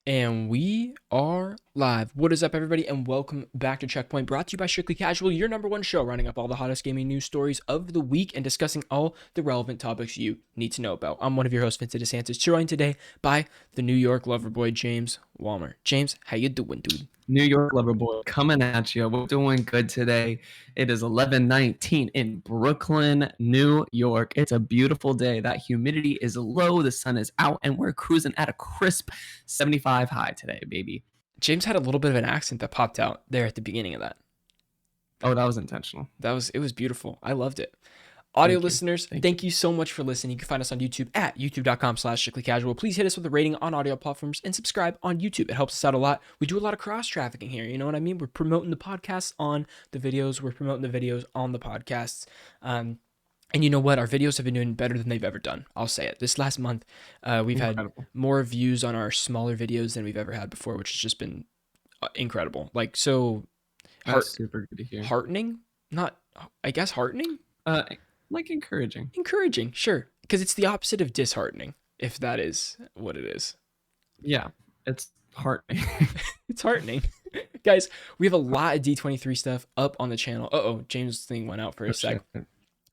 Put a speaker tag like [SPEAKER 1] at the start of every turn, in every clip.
[SPEAKER 1] And we are live. What is up, everybody, and welcome back to Checkpoint, brought to you by Strictly Casual, your number one show, running up all the hottest gaming news stories of the week and discussing all the relevant topics you need to know about. I'm one of your hosts, Vincent DeSantis, joined today by the New York lover boy, James Walmer. James, how you doing, dude?
[SPEAKER 2] New York lover boy coming at you. We're doing good today. It is 11:19 in Brooklyn, New York. It's a beautiful day. That humidity is low. The sun is out, and we're cruising at a crisp 75 high today, baby.
[SPEAKER 1] James had a little bit of an accent that popped out there at the beginning of that.
[SPEAKER 2] Oh, that was intentional.
[SPEAKER 1] It was beautiful. I loved it. Audio
[SPEAKER 2] Thank you.
[SPEAKER 1] listeners, thank you so much for listening. You can find us on YouTube at youtube.com/strictlycasual. Please hit us with a rating on audio platforms and subscribe on YouTube. It helps us out a lot. We do a lot of cross-trafficking here. You know what I mean? We're promoting the podcasts on the videos. We're promoting the videos on the podcasts. And you know what? Our videos have been doing better than they've ever done. I'll say it. This last month, we've had more views on our smaller videos than we've ever had before, which has just been incredible. Like, so
[SPEAKER 2] That's super good to hear.
[SPEAKER 1] heartening? Not, I guess, heartening?
[SPEAKER 2] Like encouraging.
[SPEAKER 1] Encouraging, sure. Because it's the opposite of disheartening, if that is what it is.
[SPEAKER 2] Yeah, it's heartening.
[SPEAKER 1] It's heartening. Guys, we have a lot of D23 stuff up on the channel. James' thing went out for a sec.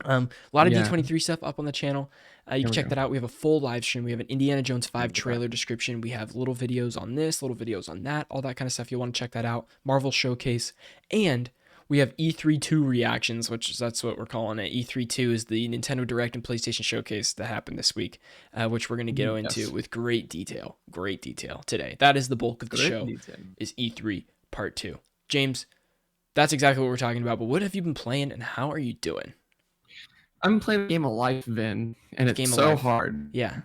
[SPEAKER 1] A lot of D23 stuff up on the channel. You can check that out. We have a full live stream. We have an Indiana Jones 5 trailer description. We have little videos on this, little videos on that, all that kind of stuff. You'll want to check that out. Marvel Showcase. And we have E3-2 reactions, that's what we're calling it. E3-2 is the Nintendo Direct and PlayStation Showcase that happened this week, which we're going to go into with great detail today. That is the bulk of the show, is E3 Part 2. James, that's exactly what we're talking about, but what have you been playing and how are you doing?
[SPEAKER 2] I'm playing Game of Life, Vin, and it's so hard.
[SPEAKER 1] Yeah,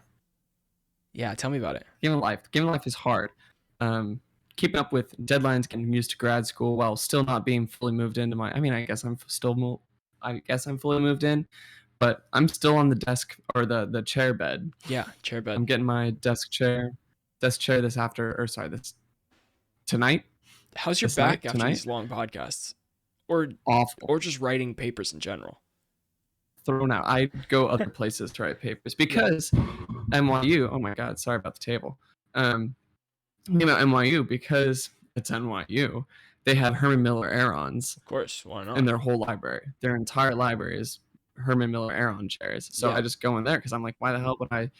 [SPEAKER 1] tell me about it.
[SPEAKER 2] Game of Life is hard. Keeping up with deadlines, getting used to grad school while still not being fully moved into my. I mean, I guess I'm fully moved in, but I'm still on the desk or the chair bed.
[SPEAKER 1] Yeah, chair bed.
[SPEAKER 2] I'm getting my desk chair this tonight.
[SPEAKER 1] How's your back after these long podcasts? Or
[SPEAKER 2] awful.
[SPEAKER 1] Or just writing papers in general?
[SPEAKER 2] Thrown out. I go other places to write papers because NYU. Oh my God, sorry about the table. NYU because it's NYU. They have Herman Miller Aarons.
[SPEAKER 1] Of course, why not?
[SPEAKER 2] In their whole library. Their entire library is Herman Miller Aaron chairs. So I just go in there because I'm like, why the hell would I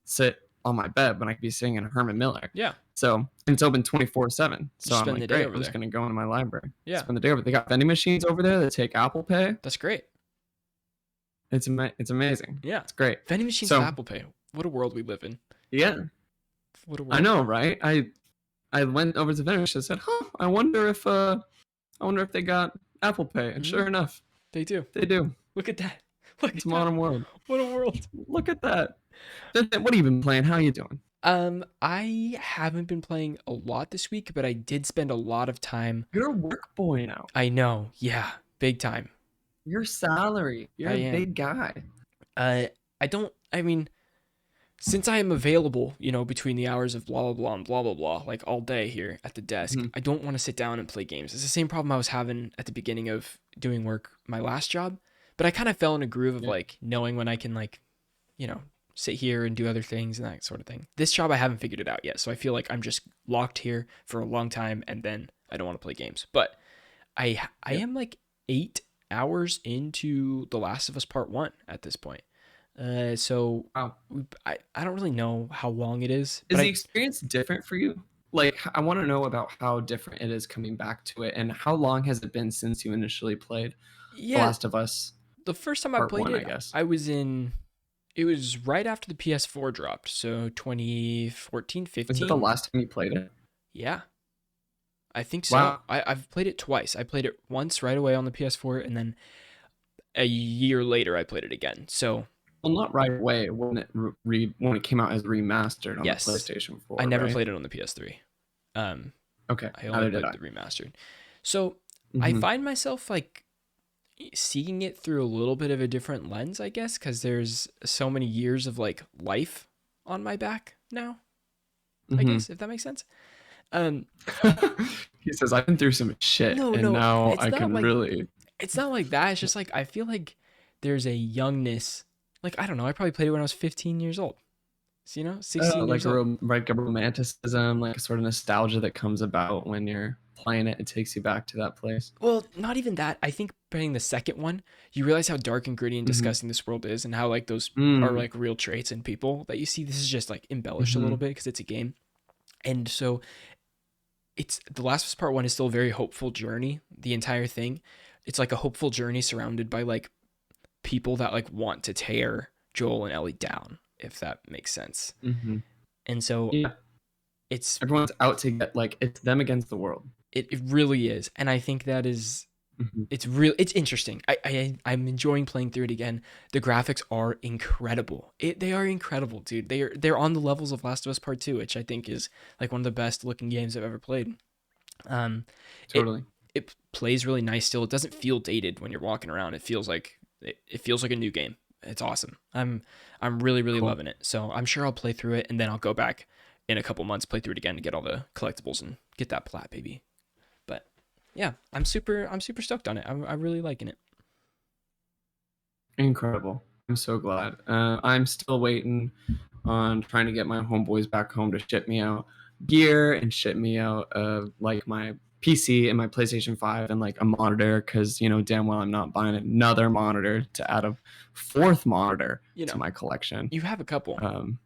[SPEAKER 2] sit on my bed when I could be sitting in a Herman Miller?
[SPEAKER 1] Yeah.
[SPEAKER 2] So it's open 24/7. So I'm like, great, I'm just going to go into my library.
[SPEAKER 1] Yeah.
[SPEAKER 2] Spend the day over. They got vending machines over there that take Apple Pay.
[SPEAKER 1] That's great.
[SPEAKER 2] It's amazing.
[SPEAKER 1] Yeah.
[SPEAKER 2] It's great.
[SPEAKER 1] Vending machines with Apple Pay. What a world we live in.
[SPEAKER 2] Yeah.
[SPEAKER 1] What a world.
[SPEAKER 2] I know, right? I went over to the vending machine and said, I wonder if they got Apple Pay. And sure enough,
[SPEAKER 1] they do.
[SPEAKER 2] They do.
[SPEAKER 1] Look at that.
[SPEAKER 2] It's a modern world.
[SPEAKER 1] What a world.
[SPEAKER 2] Look at that. What have you been playing? How are you doing?
[SPEAKER 1] I haven't been playing a lot this week, but I did spend a lot of time.
[SPEAKER 2] You're a work boy now.
[SPEAKER 1] I know. Yeah. Big time.
[SPEAKER 2] Your salary. You're a big guy.
[SPEAKER 1] Since I am available, between the hours of blah, blah, blah, and blah, blah, blah, like all day here at the desk, I don't want to sit down and play games. It's the same problem I was having at the beginning of doing work, my last job. But I kind of fell in a groove of knowing when I can sit here and do other things and that sort of thing. This job, I haven't figured it out yet. So I feel like I'm just locked here for a long time and then I don't want to play games. But I am like 8 hours into The Last of Us Part 1 at this point. So I don't really know how long it is.
[SPEAKER 2] Is the experience different for you? Like, I want to know about how different it is coming back to it, and how long has it been since you initially played The Last of Us?
[SPEAKER 1] The first time I played it, I guess. It was right after the PS4 dropped, so 2014, 15.
[SPEAKER 2] Was it the last time you played it?
[SPEAKER 1] Yeah. I think so.
[SPEAKER 2] Wow.
[SPEAKER 1] I've played it twice. I played it once right away on the PS4, and then a year later I played it again. So,
[SPEAKER 2] well, not right away when it came out as remastered on the PlayStation 4.
[SPEAKER 1] I never played it on the PS3.
[SPEAKER 2] Okay.
[SPEAKER 1] I only played the remastered. So I find myself like seeing it through a little bit of a different lens, I guess, because there's so many years of like life on my back now. I guess, if that makes sense.
[SPEAKER 2] He says, I've been through some shit, now I can really.
[SPEAKER 1] It's not like that. It's just like I feel like there's a youngness. Like, I don't know. I probably played it when I was 15 years old. you know, 16 years old.
[SPEAKER 2] Like a romanticism, like a sort of nostalgia that comes about when you're playing it. It takes you back to that place.
[SPEAKER 1] Well, not even that. I think playing the second one, you realize how dark and gritty and
[SPEAKER 2] Mm-hmm.
[SPEAKER 1] disgusting this world is, and how like those are
[SPEAKER 2] Mm,
[SPEAKER 1] like real traits in people that you see. This is just like embellished a
[SPEAKER 2] mm-hmm.
[SPEAKER 1] little bit because it's a game. And so it's The Last of Us Part 1 is still a very hopeful journey, the entire thing. It's like a hopeful journey surrounded by like people that like want to tear Joel and Ellie down, if that makes sense.
[SPEAKER 2] Mm-hmm.
[SPEAKER 1] And so
[SPEAKER 2] Yeah.
[SPEAKER 1] it's
[SPEAKER 2] Everyone's out to get, like, it's them against the world.
[SPEAKER 1] it really is. And I think that is
[SPEAKER 2] Mm-hmm.
[SPEAKER 1] it's interesting. I'm enjoying playing through it again. The graphics are incredible. They are incredible, dude. They're on the levels of Last of Us Part 2, which I think is like one of the best looking games I've ever played. Um, it
[SPEAKER 2] Totally.
[SPEAKER 1] it plays really nice still. It doesn't feel dated when you're walking around. It feels like a new game. It's awesome. I'm really
[SPEAKER 2] Cool.
[SPEAKER 1] loving it. So I'm sure I'll play through it and then I'll go back in a couple months, play through it again to get all the collectibles and get that plat, baby. But yeah, I'm super stoked on it. I'm really liking it.
[SPEAKER 2] Incredible. I'm so glad. I'm still waiting on trying to get my homeboys back home to ship me out gear and ship me out like my PC and my PlayStation 5 and like a monitor, because you know damn well I'm not buying another monitor to add a fourth monitor
[SPEAKER 1] You
[SPEAKER 2] to
[SPEAKER 1] know,
[SPEAKER 2] my collection.
[SPEAKER 1] you have a couple.
[SPEAKER 2] Um,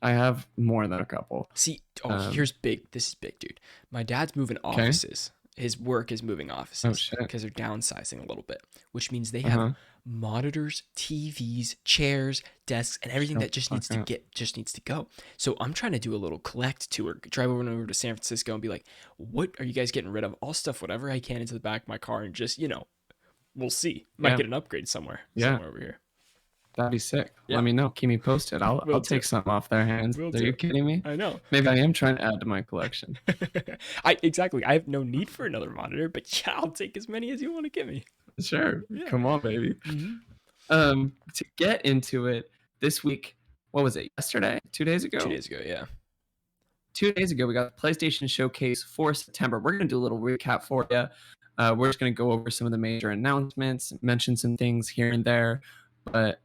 [SPEAKER 2] I have more than a couple.
[SPEAKER 1] See,
[SPEAKER 2] Um,
[SPEAKER 1] here's big. This is big, dude. My dad's moving
[SPEAKER 2] okay.
[SPEAKER 1] offices. His work is moving
[SPEAKER 2] Oh
[SPEAKER 1] offices
[SPEAKER 2] shit.
[SPEAKER 1] because they're downsizing a little bit, which means they
[SPEAKER 2] Uh
[SPEAKER 1] have
[SPEAKER 2] huh.
[SPEAKER 1] monitors, TVs, chairs, desks, and everything
[SPEAKER 2] Shut
[SPEAKER 1] that
[SPEAKER 2] the fuck up.
[SPEAKER 1] just needs to go. So I'm trying to do a little collect tour, drive over to San Francisco and be like, what are you guys getting rid of? I'll stuff whatever I can into the back of my car and just, we'll see. Might
[SPEAKER 2] Yeah.
[SPEAKER 1] get an upgrade
[SPEAKER 2] Yeah.
[SPEAKER 1] somewhere over here.
[SPEAKER 2] That'd be sick.
[SPEAKER 1] Yeah,
[SPEAKER 2] Let me know. Keep me posted. I'll
[SPEAKER 1] will do.
[SPEAKER 2] take something off their hands.
[SPEAKER 1] Will
[SPEAKER 2] Are you
[SPEAKER 1] do.
[SPEAKER 2] kidding me?
[SPEAKER 1] I know.
[SPEAKER 2] Maybe I am trying to add to my collection.
[SPEAKER 1] Exactly. I have no need for another monitor, but yeah, I'll take as many as you want to give me.
[SPEAKER 2] Sure.
[SPEAKER 1] Yeah.
[SPEAKER 2] Come on, baby.
[SPEAKER 1] Mm-hmm.
[SPEAKER 2] To get into it this week, what was it? Yesterday? 2 days
[SPEAKER 1] 2
[SPEAKER 2] ago?
[SPEAKER 1] days ago, yeah.
[SPEAKER 2] 2 days ago, we got the PlayStation Showcase for September. We're going to do a little recap for you. We're just going to go over some of the major announcements, mention some things here and there. But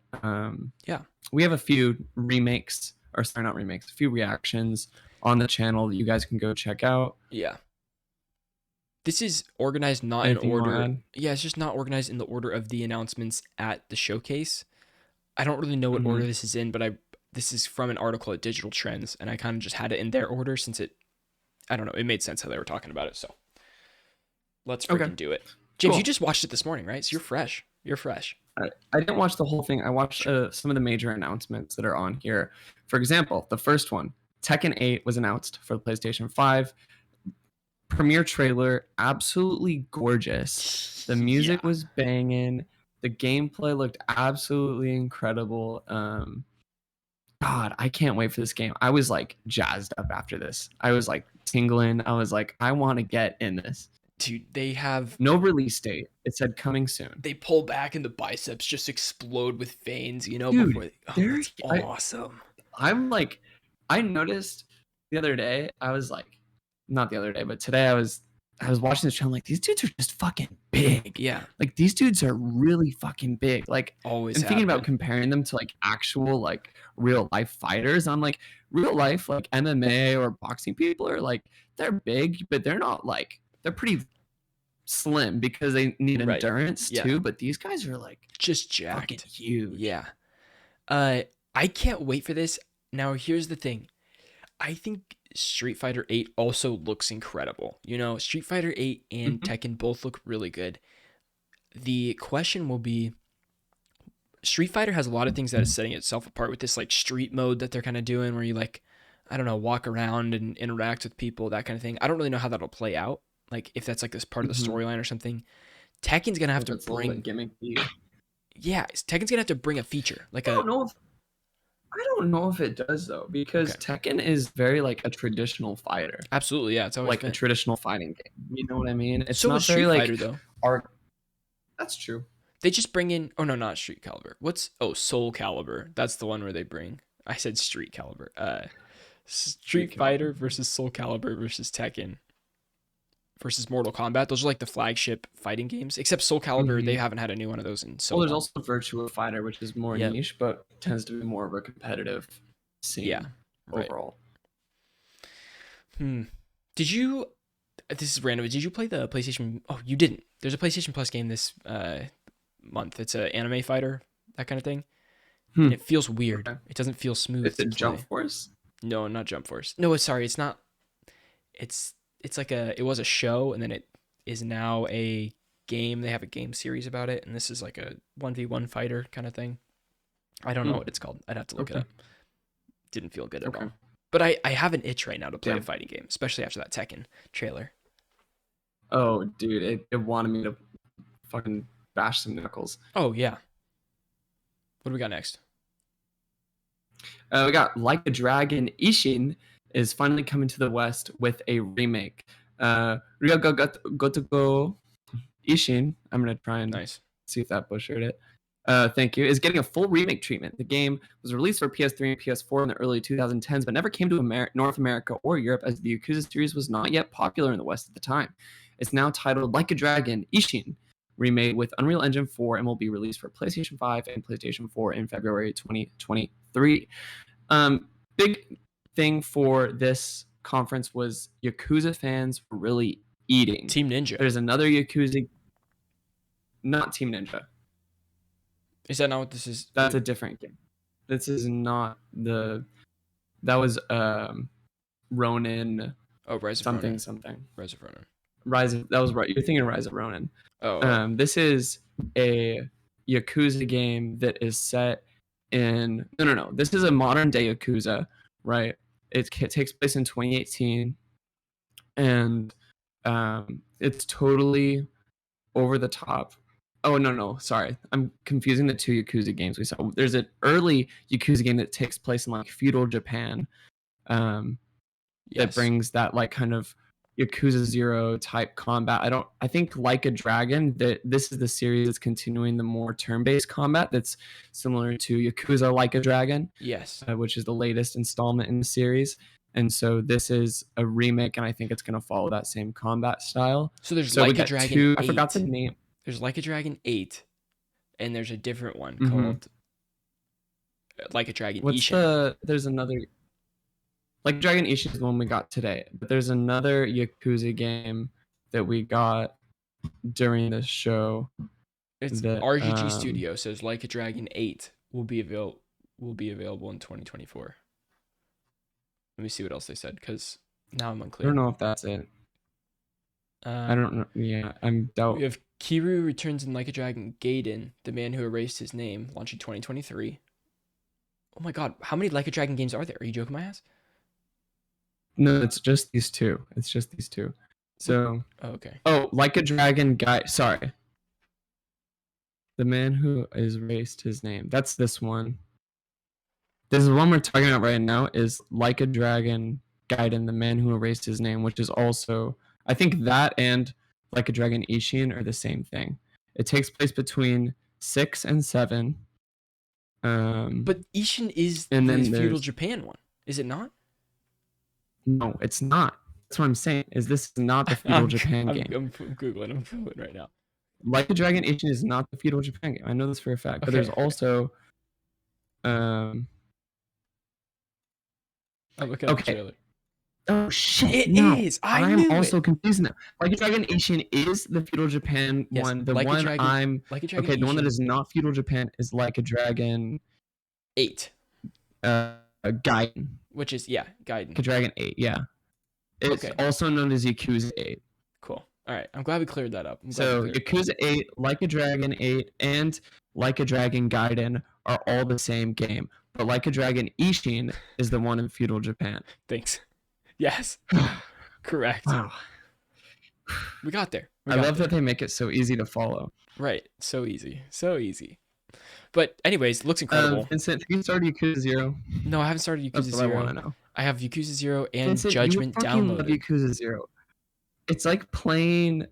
[SPEAKER 1] Yeah.
[SPEAKER 2] we have a few remakes, or sorry, not remakes, a few reactions on the channel that you guys can go check out.
[SPEAKER 1] Yeah. This is organized not in
[SPEAKER 2] Anything you want to
[SPEAKER 1] order.
[SPEAKER 2] add?
[SPEAKER 1] Yeah, it's just not organized in the order of the announcements at the showcase. I don't really know what
[SPEAKER 2] Mm-hmm.
[SPEAKER 1] order this is in, but this is from an article at Digital Trends, and I kind of just had it in their order since I don't know, it made sense how they were talking about it. So let's freaking
[SPEAKER 2] Okay.
[SPEAKER 1] do it. James,
[SPEAKER 2] Cool.
[SPEAKER 1] you just watched it this morning, right? So you're fresh. You're fresh.
[SPEAKER 2] I didn't watch the whole thing. I watched some of the major announcements that are on here. For example, the first one, Tekken 8 was announced for the PlayStation 5. Premiere trailer, absolutely gorgeous. The music
[SPEAKER 1] Yeah.
[SPEAKER 2] was banging. The gameplay looked absolutely incredible. God, I can't wait for this game. I was like jazzed up after this. I was like tingling. I was like, I want to get in this.
[SPEAKER 1] Dude,
[SPEAKER 2] No release date. It said coming soon.
[SPEAKER 1] they pull back and the biceps just explode with veins,
[SPEAKER 2] Dude,
[SPEAKER 1] before
[SPEAKER 2] there's
[SPEAKER 1] it's awesome.
[SPEAKER 2] I'm like, I noticed the other day, I was like, not the other day, but today I was watching this channel, like, these dudes are just fucking big.
[SPEAKER 1] Yeah.
[SPEAKER 2] Like, these dudes are really fucking big. Like,
[SPEAKER 1] Always
[SPEAKER 2] and thinking about
[SPEAKER 1] happen.
[SPEAKER 2] comparing them to like actual like real life fighters, I'm like, real life like MMA or boxing people are like, they're big, but they're not like, they're pretty slim because they need
[SPEAKER 1] Right.
[SPEAKER 2] endurance
[SPEAKER 1] Yeah.
[SPEAKER 2] too. But these guys are like
[SPEAKER 1] Just
[SPEAKER 2] fucking
[SPEAKER 1] jacked.
[SPEAKER 2] huge.
[SPEAKER 1] Yeah. I can't wait for this. Now, here's the thing. I think Street Fighter 8 also looks incredible. Street Fighter 8 and
[SPEAKER 2] Mhm.
[SPEAKER 1] Tekken both look really good. The question will be, Street Fighter has a lot of things that is setting itself apart with this like street mode that they're kind of doing where you like, I don't know, walk around and interact with people, that kind of thing. I don't really know how that'll play out. Like if that's like this part of the
[SPEAKER 2] Mhm.
[SPEAKER 1] storyline or something. Tekken's going to have to
[SPEAKER 2] That's a little bit
[SPEAKER 1] bring,
[SPEAKER 2] gimmicky.
[SPEAKER 1] yeah, Tekken's going to have to bring a feature like
[SPEAKER 2] I don't know if I don't know if it does though, because
[SPEAKER 1] Okay.
[SPEAKER 2] Tekken is very like a traditional fighter,
[SPEAKER 1] Absolutely. Yeah. It's always
[SPEAKER 2] like a
[SPEAKER 1] been.
[SPEAKER 2] traditional fighting game. You know what I mean? It's
[SPEAKER 1] So
[SPEAKER 2] not
[SPEAKER 1] is
[SPEAKER 2] very
[SPEAKER 1] Street
[SPEAKER 2] like
[SPEAKER 1] Fighter though.
[SPEAKER 2] art. That's true.
[SPEAKER 1] They just bring in, oh no, not Street Calibur. Soul Calibur. That's the one where they bring, I said Street Calibur. Street Fighter versus Soul Calibur versus Tekken versus Mortal Kombat. Those are like the flagship fighting games. Except Soul Calibur, they
[SPEAKER 2] Mhm.
[SPEAKER 1] haven't had a new one of those in so
[SPEAKER 2] Well, there's
[SPEAKER 1] long.
[SPEAKER 2] also Virtua Fighter, which is more
[SPEAKER 1] Yep.
[SPEAKER 2] niche, but tends to be more of a competitive
[SPEAKER 1] Yeah.
[SPEAKER 2] seen
[SPEAKER 1] Right.
[SPEAKER 2] overall.
[SPEAKER 1] Did you? This is random. Did you play the PlayStation? Oh, you didn't. There's a PlayStation Plus game this month. It's an anime fighter, that kind of thing, and it feels weird.
[SPEAKER 2] Okay.
[SPEAKER 1] It doesn't feel smooth
[SPEAKER 2] Is
[SPEAKER 1] to
[SPEAKER 2] it Jump
[SPEAKER 1] play.
[SPEAKER 2] Force?
[SPEAKER 1] No, not Jump Force. No, sorry, it's not. It's like it was a show, and then it is now a game. They have a game series about it, and this is like a 1v1 fighter kind of thing. I don't know what it's called. I'd have to look it up. Didn't feel good at all. But I have an itch right now to play a fighting game, especially after that Tekken trailer.
[SPEAKER 2] Oh, dude, it wanted me to fucking bash some knuckles.
[SPEAKER 1] Oh, yeah. What do we got next?
[SPEAKER 2] We got Like a Dragon Ishin is finally coming to the West with a remake. Ryoga Gotoku Ishin, I'm going to try and see if that butchered it. Thank you, is getting a full remake treatment. The game was released for PS3 and PS4 in the early 2010s, but never came to North America or Europe, as the Yakuza series was not yet popular in the West at the time. It's now titled Like a Dragon Ishin, remade with Unreal Engine 4, and will be released for PlayStation 5 and PlayStation 4 in February 2023. Big thing for this conference was Yakuza fans were really eating.
[SPEAKER 1] Team Ninja.
[SPEAKER 2] There's another Yakuza, not Team Ninja.
[SPEAKER 1] Is that not what this is?
[SPEAKER 2] That's a different game. This is not the. That was Ronin.
[SPEAKER 1] Oh, Rise of
[SPEAKER 2] something
[SPEAKER 1] Ronin.
[SPEAKER 2] Something.
[SPEAKER 1] Rise of Ronin.
[SPEAKER 2] That was right. You're thinking Rise of Ronin.
[SPEAKER 1] Oh.
[SPEAKER 2] This is a Yakuza game that is set in. No. This is a modern day Yakuza, right? It takes place in 2018, and it's totally over the top. Oh, no, sorry. I'm confusing the two Yakuza games we saw. There's an early Yakuza game that takes place in like feudal Japan, that brings that like kind of Yakuza 0 type combat. I think Like a Dragon, that this is the series that's continuing the more turn-based combat that's similar to Yakuza Like a Dragon.
[SPEAKER 1] Yes.
[SPEAKER 2] Which is the latest installment in the series. And so this is a remake, and I think it's going to follow that same combat style.
[SPEAKER 1] So there's Like a Dragon 8.
[SPEAKER 2] I forgot the name.
[SPEAKER 1] There's Like a Dragon 8, and there's a different one called Like a Dragon Ishin.
[SPEAKER 2] There's another. Like Dragon Ishin is the one we got today, but there's another Yakuza game that we got during this show.
[SPEAKER 1] It's RGG Studio says Like a Dragon 8 will be available in 2024. Let me see what else they said, because now I'm unclear.
[SPEAKER 2] I don't know if that's it. I don't know. Yeah, I'm doubt.
[SPEAKER 1] We have Kiryu returns in Like a Dragon Gaiden, the man who erased his name, launching 2023. Oh my god, how many Like a Dragon games are there? Are you joking my ass?
[SPEAKER 2] No, it's just these two. So.
[SPEAKER 1] Oh, okay.
[SPEAKER 2] Oh, Like a Dragon guy. Sorry. The man who erased his name. That's this one. This is one we're talking about right now. Is Like a Dragon Gaiden, the man who erased his name, which is also, I think that and Like a Dragon Ishin are the same thing. It takes place between 6 and 7.
[SPEAKER 1] But Ishin is the feudal Japan one, is it not?
[SPEAKER 2] No, it's not. That's what I'm saying. This is not the feudal Japan game.
[SPEAKER 1] I'm Googling right now.
[SPEAKER 2] Like a Dragon Ishin is not the feudal Japan game. I know this for a fact. But there's also
[SPEAKER 1] I'm looking at the trailer.
[SPEAKER 2] Oh shit!
[SPEAKER 1] It is.
[SPEAKER 2] I'm also confused now. Like a Dragon Ishin is the feudal Japan one. The one the one that is not feudal Japan is Like a Dragon
[SPEAKER 1] 8.
[SPEAKER 2] Gaiden.
[SPEAKER 1] Which is Gaiden.
[SPEAKER 2] Like a Dragon 8. Yeah. It's also known as Yakuza 8.
[SPEAKER 1] Cool. All right. I'm glad we cleared that up.
[SPEAKER 2] So Yakuza 8, Like a Dragon 8, and Like a Dragon Gaiden are all the same game. But Like a Dragon Ishin is the one in feudal Japan.
[SPEAKER 1] Thanks. Yes. Correct.
[SPEAKER 2] Wow.
[SPEAKER 1] We got there.
[SPEAKER 2] I love that they make it so easy to follow.
[SPEAKER 1] Right. So easy. But anyways, looks incredible.
[SPEAKER 2] Vincent, have you started Yakuza 0?
[SPEAKER 1] No, I haven't started Yakuza 0.
[SPEAKER 2] That's what I want to know.
[SPEAKER 1] I have Yakuza 0 and
[SPEAKER 2] Vincent,
[SPEAKER 1] Judgment downloaded.
[SPEAKER 2] Love Yakuza 0. It's like playing.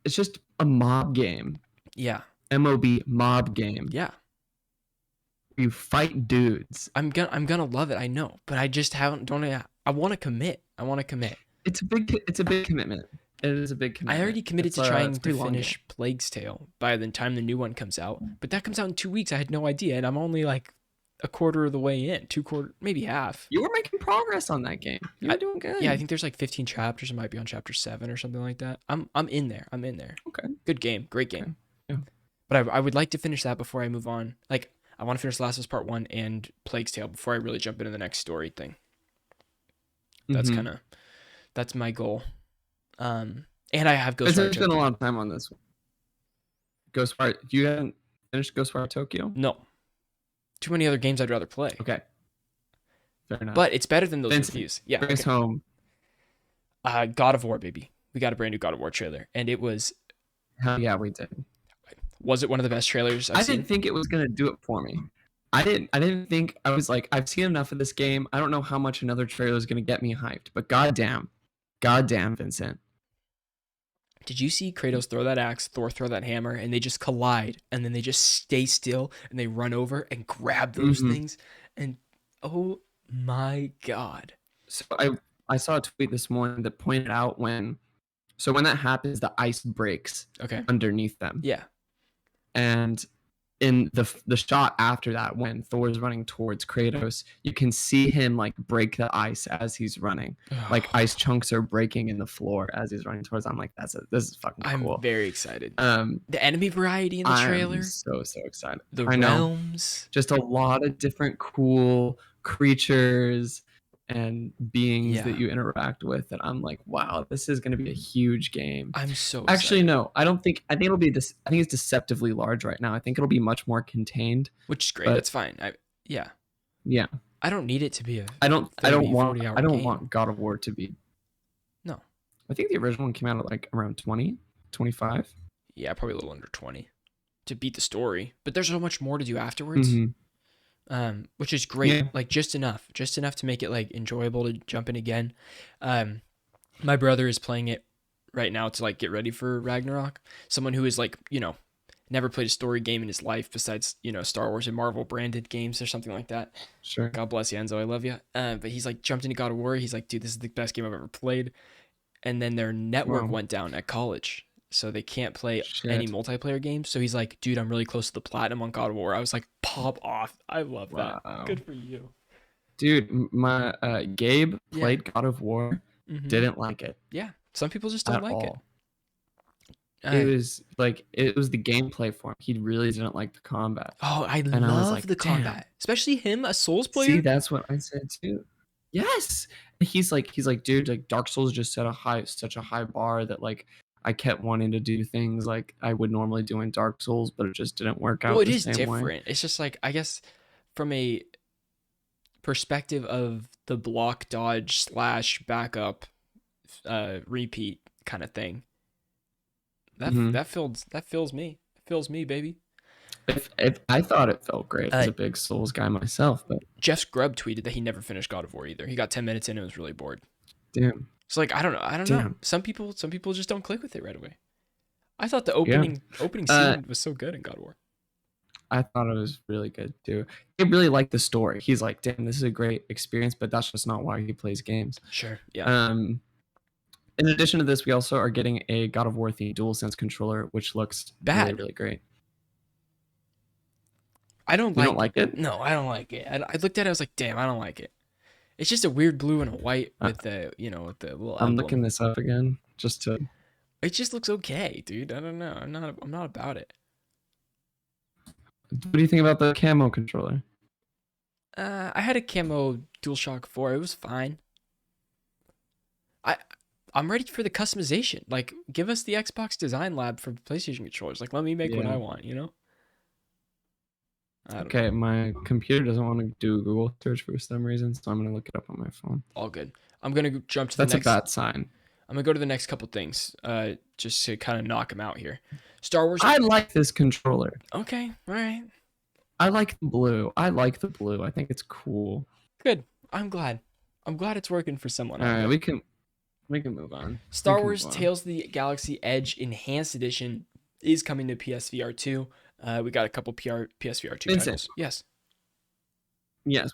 [SPEAKER 2] It's just a mob game.
[SPEAKER 1] Yeah.
[SPEAKER 2] MOB mob game.
[SPEAKER 1] Yeah.
[SPEAKER 2] You fight dudes.
[SPEAKER 1] I'm gonna love it. I know, but I just haven't. I want to commit.
[SPEAKER 2] It's a big commitment. It is a big commitment.
[SPEAKER 1] I already committed to trying to finish Plague's Tale by the time the new one comes out, but that comes out in 2 weeks. I had no idea, and I'm only like a quarter of the way in, maybe half.
[SPEAKER 2] You were making progress on that game. You were doing good.
[SPEAKER 1] Yeah, I think there's like 15 chapters. I might be on chapter 7 or something like that. I'm in there. I'm in there.
[SPEAKER 2] Okay.
[SPEAKER 1] Good game. Great game.
[SPEAKER 2] Okay. Yeah.
[SPEAKER 1] But I would like to finish that before I move on. Like, I want to finish Last of Us Part 1 and Plague's Tale before I really jump into the next story thing. That's that's my goal. And I have
[SPEAKER 2] Ghostwire. It's been a lot of time on this one. Ghostwire. You haven't finished Ghostwire Tokyo?
[SPEAKER 1] No. Too many other games I'd rather play.
[SPEAKER 2] Okay. Fair enough.
[SPEAKER 1] But it's better than those reviews. Yeah.
[SPEAKER 2] Bring us home.
[SPEAKER 1] God of War, baby. We got a brand new God of War trailer, and it was.
[SPEAKER 2] Hell yeah, we did.
[SPEAKER 1] Was it one of the best trailers I've seen?
[SPEAKER 2] I didn't think it was gonna do it for me. I didn't think. I was like, I've seen enough of this game. I don't know how much another trailer is gonna get me hyped. But goddamn, Vincent.
[SPEAKER 1] Did you see Kratos throw that axe, Thor throw that hammer, and they just collide, and then they just stay still, and they run over and grab those things, and oh my god!
[SPEAKER 2] So I saw a tweet this morning that pointed out when that happens, the ice breaks underneath them.
[SPEAKER 1] Yeah.
[SPEAKER 2] And in the shot after that, when Thor's running towards Kratos, you can see him like break the ice as he's running. Like ice chunks are breaking in the floor as he's running towards. I'm like, this is fucking cool.
[SPEAKER 1] I'm very excited. The enemy variety in the trailer.
[SPEAKER 2] I'm so excited.
[SPEAKER 1] The realms.
[SPEAKER 2] Just a lot of different cool creatures and beings that you interact with, and I'm like, wow, this is going to be a huge game.
[SPEAKER 1] I'm so
[SPEAKER 2] actually
[SPEAKER 1] excited.
[SPEAKER 2] No, I think it'll be this. I think it's deceptively large right now. I think it'll be much more contained,
[SPEAKER 1] which is great. That's fine. Yeah. I don't need it to be
[SPEAKER 2] I don't want God of War to be.
[SPEAKER 1] No,
[SPEAKER 2] I think the original one came out at like around 20, 25.
[SPEAKER 1] Yeah, probably a little under 20 to beat the story, but there's so much more to do afterwards. Which is great. Like just enough to make it like enjoyable to jump in again. My brother is playing it right now to like get ready for Ragnarok. Someone who is like, never played a story game in his life besides, Star Wars and Marvel branded games or something like that.
[SPEAKER 2] Sure.
[SPEAKER 1] God bless you, Enzo. I love you. But he's like jumped into God of War. He's like, dude, this is the best game I've ever played. And then their network went down at college, so they can't play any multiplayer games. So he's like, dude, I'm really close to the platinum on God of War. I was like, pop off. I love that. Good for you.
[SPEAKER 2] Dude, my Gabe played God of War, didn't like it.
[SPEAKER 1] Yeah, some people just don't like it.
[SPEAKER 2] It was the gameplay for him. He really didn't like the combat.
[SPEAKER 1] Oh, I love the combat. Especially him, a Souls player.
[SPEAKER 2] See, that's what I said too. Yes. He's like, dude, like Dark Souls just set such a high bar that like I kept wanting to do things like I would normally do in Dark Souls, but it just didn't work out.
[SPEAKER 1] Well, it is different. It's just like, I guess from a perspective of the block dodge / backup repeat kind of thing. That fills me. It fills me, baby.
[SPEAKER 2] If I thought it felt great as a big Souls guy myself, but
[SPEAKER 1] Jeff Scrub tweeted that he never finished God of War either. He got 10 minutes in and was really bored.
[SPEAKER 2] Damn.
[SPEAKER 1] So like, I don't know. Some people just don't click with it right away. I thought the opening scene was so good in God of War.
[SPEAKER 2] I thought it was really good too. He really liked the story. He's like, damn, this is a great experience, but that's just not why he plays games.
[SPEAKER 1] Sure. Yeah.
[SPEAKER 2] In addition to this, we also are getting a God of War themed DualSense controller, which looks really, really great.
[SPEAKER 1] I don't
[SPEAKER 2] like it.
[SPEAKER 1] No, I don't like it. I looked at it. I was like, damn, I don't like it. It's just a weird blue and a white with the with the little.
[SPEAKER 2] I'm looking this up again just to.
[SPEAKER 1] It just looks okay, dude. I don't know. I'm not about it.
[SPEAKER 2] What do you think about the camo controller?
[SPEAKER 1] I had a camo DualShock 4. It was fine. I'm ready for the customization. Like, give us the Xbox Design Lab for PlayStation controllers. Like, let me make what I want.
[SPEAKER 2] Okay, my computer doesn't want to do a Google search for some reason, so I'm going to look it up on my phone.
[SPEAKER 1] All good. I'm going to jump to the next.
[SPEAKER 2] That's a bad sign.
[SPEAKER 1] I'm going to go to the next couple things just to kind of knock them out here. Star Wars.
[SPEAKER 2] I like this controller.
[SPEAKER 1] Okay, all right.
[SPEAKER 2] I like the blue. I think it's cool.
[SPEAKER 1] Good. I'm glad it's working for someone.
[SPEAKER 2] All right, we can move on.
[SPEAKER 1] Star Wars Tales of the Galaxy Edge Enhanced Edition is coming to PSVR2. We got a couple PSVR2 titles. Yes,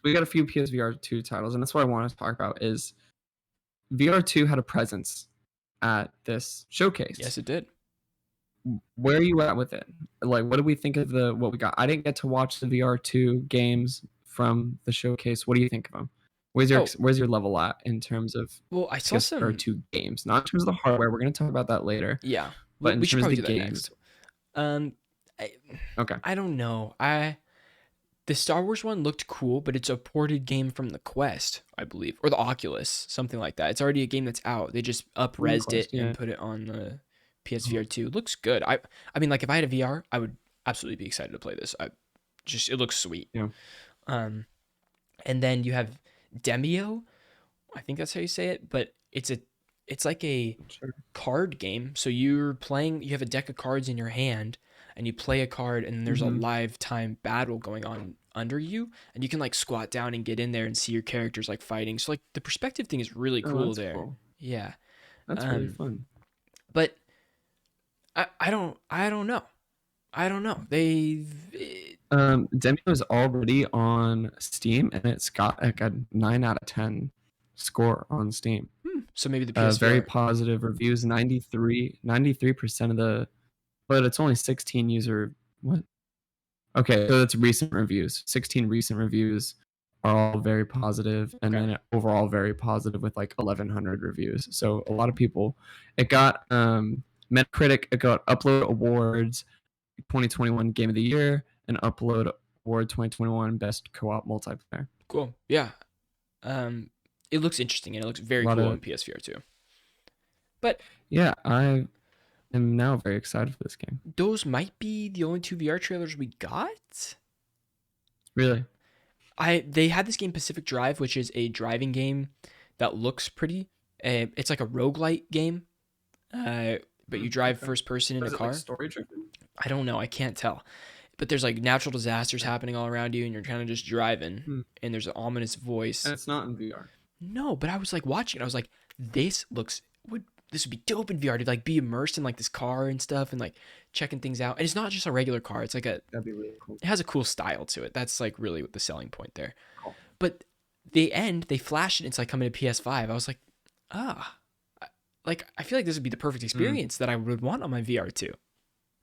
[SPEAKER 2] we got a few PSVR2 titles, and that's what I want to talk about. Is VR2 had a presence at this showcase?
[SPEAKER 1] Yes, it did.
[SPEAKER 2] Where are you at with it? Like, what do we think of what we got? I didn't get to watch the VR2 games from the showcase. What do you think of them?
[SPEAKER 1] Oh,
[SPEAKER 2] Where's your level at in terms of
[SPEAKER 1] well, I saw some.
[SPEAKER 2] PSVR2 games? Not in terms of the hardware. We're gonna talk about that later,
[SPEAKER 1] Yeah,
[SPEAKER 2] but in
[SPEAKER 1] we should
[SPEAKER 2] terms of
[SPEAKER 1] probably
[SPEAKER 2] the
[SPEAKER 1] do that next.
[SPEAKER 2] games.
[SPEAKER 1] Um, I,
[SPEAKER 2] Okay.
[SPEAKER 1] I don't know. The Star Wars one looked cool, but it's a ported game from the Quest, I believe, or the Oculus, something like that. It's already a game that's out. They just
[SPEAKER 2] From the
[SPEAKER 1] up-resed it
[SPEAKER 2] Quest,
[SPEAKER 1] and
[SPEAKER 2] yeah.
[SPEAKER 1] put it on the PSVR 2. Looks good. I mean, like if I had a VR, I would absolutely be excited to play this. It looks sweet.
[SPEAKER 2] Yeah.
[SPEAKER 1] Um, and then you have Demio. I think that's how you say it, but it's like a
[SPEAKER 2] Sure.
[SPEAKER 1] card game. So you have a deck of cards in your hand and you play a card and there's a
[SPEAKER 2] Mm-hmm.
[SPEAKER 1] live time battle going on under you and you can like squat down and get in there and see your characters like fighting. So like the perspective thing is really
[SPEAKER 2] Oh,
[SPEAKER 1] cool
[SPEAKER 2] that's
[SPEAKER 1] there.
[SPEAKER 2] cool.
[SPEAKER 1] Yeah.
[SPEAKER 2] That's really
[SPEAKER 1] Um
[SPEAKER 2] fun.
[SPEAKER 1] but I don't know. I don't know.
[SPEAKER 2] Demio is already on Steam, and it's got like a 9 out of 10 score on Steam.
[SPEAKER 1] So maybe the
[SPEAKER 2] Very
[SPEAKER 1] PSVR.
[SPEAKER 2] positive reviews. 93% of the, but it's only 16 user. What? Okay, so that's recent reviews. 16 recent reviews are all very positive, and
[SPEAKER 1] Okay.
[SPEAKER 2] then overall very positive with like 1,100 reviews. So a lot of people. It got Metacritic. It got Upload Awards 2021 Game of the Year and Upload Award 2021 Best Co-op Multiplayer.
[SPEAKER 1] Cool. Yeah. Um it looks interesting and it looks
[SPEAKER 2] A
[SPEAKER 1] very
[SPEAKER 2] lot
[SPEAKER 1] cool
[SPEAKER 2] of
[SPEAKER 1] on PSVR too. But
[SPEAKER 2] yeah, I am now very excited for this game.
[SPEAKER 1] those might be the only two VR trailers we got.
[SPEAKER 2] Really?
[SPEAKER 1] They had this game Pacific Drive, which is a driving game that looks pretty. It's like a roguelite game, but you drive
[SPEAKER 2] Okay.
[SPEAKER 1] first person in a
[SPEAKER 2] Is it like
[SPEAKER 1] car.
[SPEAKER 2] story driven?
[SPEAKER 1] I don't know, I can't tell. But there's like natural disasters happening all around you, and you're kind of just driving. And there's an ominous voice.
[SPEAKER 2] And it's not in VR.
[SPEAKER 1] No, but I was like watching it. I was like, this would be dope in VR to like be immersed in like this car and stuff, and like checking things out. And it's not just a regular car. It's like
[SPEAKER 2] That'd be really cool.
[SPEAKER 1] it has a cool style to it. That's like really the selling point there.
[SPEAKER 2] Cool.
[SPEAKER 1] But they flash it. It's like coming to PS5. I was like, like I feel like this would be the perfect experience that I would want on my VR2.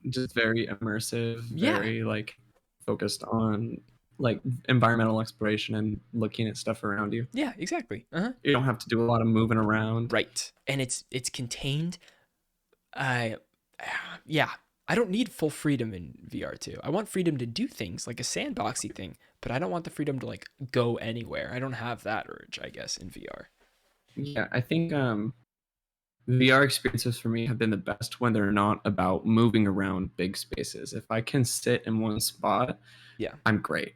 [SPEAKER 2] Just very immersive,
[SPEAKER 1] Yeah.
[SPEAKER 2] very like focused on like environmental exploration and looking at stuff around you.
[SPEAKER 1] Yeah, exactly.
[SPEAKER 2] You don't have to do a lot of moving around.
[SPEAKER 1] Right. And it's contained. Yeah. I don't need full freedom in VR2. I want freedom to do things like a sandboxy thing, but I don't want the freedom to like go anywhere. I don't have that urge, I guess, in VR.
[SPEAKER 2] Yeah, I think VR experiences for me have been the best when they're not about moving around big spaces. If I can sit in one spot,
[SPEAKER 1] Yeah.
[SPEAKER 2] I'm great.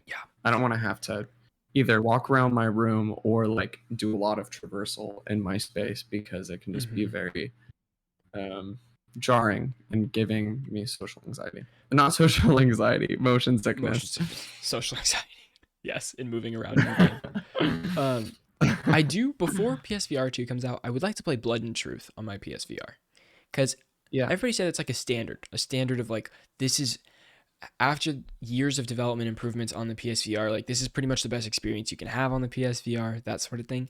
[SPEAKER 1] Yeah.
[SPEAKER 2] I don't want to have to either walk around my room or like do a lot of traversal in my space because it can just be very jarring and giving me social anxiety. Not social anxiety, motion sickness.
[SPEAKER 1] Motion sickness, social anxiety. Yes, in moving around in the game. I do, before PSVR 2 comes out, I would like to play Blood and Truth on my PSVR. Because everybody said it's like a standard of like, this is, after years of development improvements on the PSVR, like this is pretty much the best experience you can have on the PSVR, that sort of thing.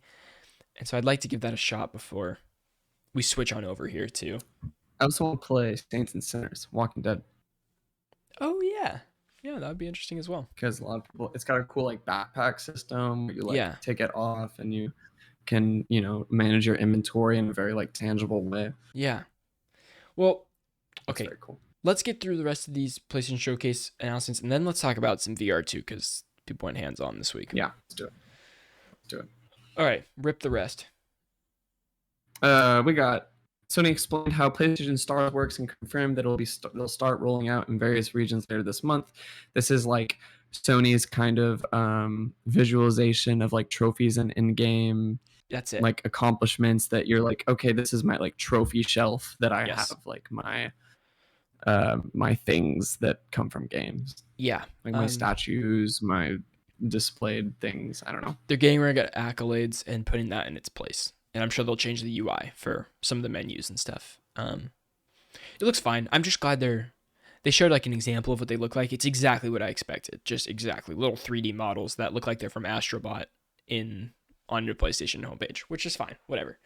[SPEAKER 1] And so I'd like to give that a shot before we switch on over here too.
[SPEAKER 2] I also want to play Saints and Sinners, Walking Dead.
[SPEAKER 1] Oh yeah. Yeah, that would be interesting as well.
[SPEAKER 2] Because a lot of people, it's got a cool like backpack system where you like take it off and you can, manage your inventory in a very like tangible way.
[SPEAKER 1] Yeah. Well, okay.
[SPEAKER 2] That's very cool.
[SPEAKER 1] Let's get through the rest of these PlayStation Showcase announcements, and then let's talk about some VR too, because people went hands-on this week.
[SPEAKER 2] Yeah, let's do it.
[SPEAKER 1] All right, rip the rest.
[SPEAKER 2] We got Sony explained how PlayStation Stars works and confirmed that they'll start rolling out in various regions later this month. This is like Sony's kind of visualization of like trophies and in-game.
[SPEAKER 1] That's it.
[SPEAKER 2] Like accomplishments that you're like, okay, this is my like trophy shelf that I have like my things that come from games.
[SPEAKER 1] Yeah.
[SPEAKER 2] Like my statues, my displayed things. I don't know. They're
[SPEAKER 1] getting rid of accolades and putting that in its place. And I'm sure they'll change the UI for some of the menus and stuff. It looks fine. I'm just glad they showed like an example of what they look like. It's exactly what I expected. Just exactly. Little 3D models that look like they're from Astrobot on your PlayStation homepage, which is fine. Whatever.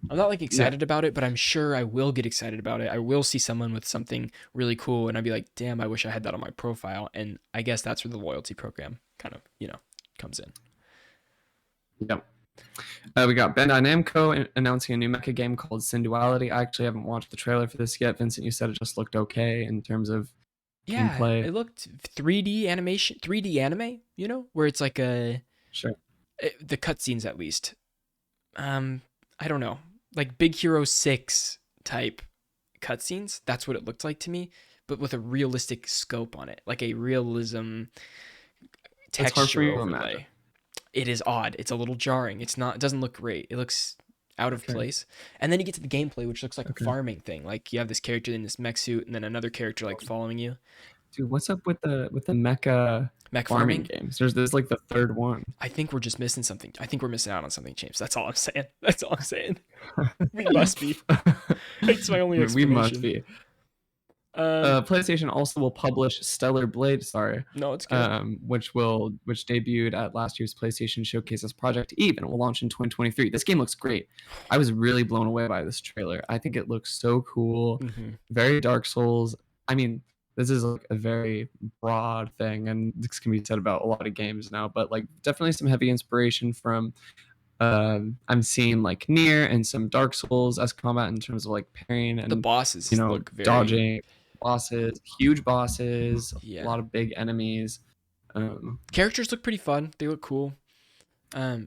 [SPEAKER 1] I'm not like excited about it, but I'm sure I will get excited about it. I will see someone with something really cool and I'd be like, damn, I wish I had that on my profile. And I guess that's where the loyalty program kind of, comes in.
[SPEAKER 2] Yep. We got Bandai Namco announcing a new mecha game called Sin Duality. I actually haven't watched the trailer for this yet. Vincent, you said it just looked okay in terms of
[SPEAKER 1] Yeah,
[SPEAKER 2] gameplay.
[SPEAKER 1] it looked 3D animation, 3D anime, where it's like
[SPEAKER 2] Sure.
[SPEAKER 1] the cutscenes at least. I don't know, like Big Hero 6 type cutscenes. That's what it looked like to me, but with a realistic scope on it, like a realism
[SPEAKER 2] It's hard for
[SPEAKER 1] texture
[SPEAKER 2] you to imagine.
[SPEAKER 1] overlay. It is odd. It's a little jarring. It doesn't look great. It looks out of place. And then you get to the gameplay, which looks like a farming thing. Like you have this character in this mech suit and then another character like following you.
[SPEAKER 2] Dude, what's up with the mecha
[SPEAKER 1] Mech
[SPEAKER 2] farming
[SPEAKER 1] farming
[SPEAKER 2] games? There's like the third one.
[SPEAKER 1] I think we're just missing something. I think we're missing out on something, James. That's all I'm saying. That's all I'm saying. We must be. That's my only explanation.
[SPEAKER 2] We must be. PlayStation also will publish Stellar Blade. Sorry.
[SPEAKER 1] No, it's good.
[SPEAKER 2] Which debuted at last year's PlayStation Showcase as Project Eve and will launch in 2023. This game looks great. I was really blown away by this trailer. I think it looks so cool.
[SPEAKER 1] Mm-hmm.
[SPEAKER 2] Very Dark Souls. I mean, this is like a very broad thing, and this can be said about a lot of games now. But like, definitely some heavy inspiration from. I'm seeing like Nier and some Dark Souls as combat in terms of like parrying and
[SPEAKER 1] the bosses, look very
[SPEAKER 2] dodging. Bosses, huge bosses,
[SPEAKER 1] yeah.
[SPEAKER 2] a lot of big enemies.
[SPEAKER 1] Characters look pretty fun. They look cool.
[SPEAKER 2] Yeah,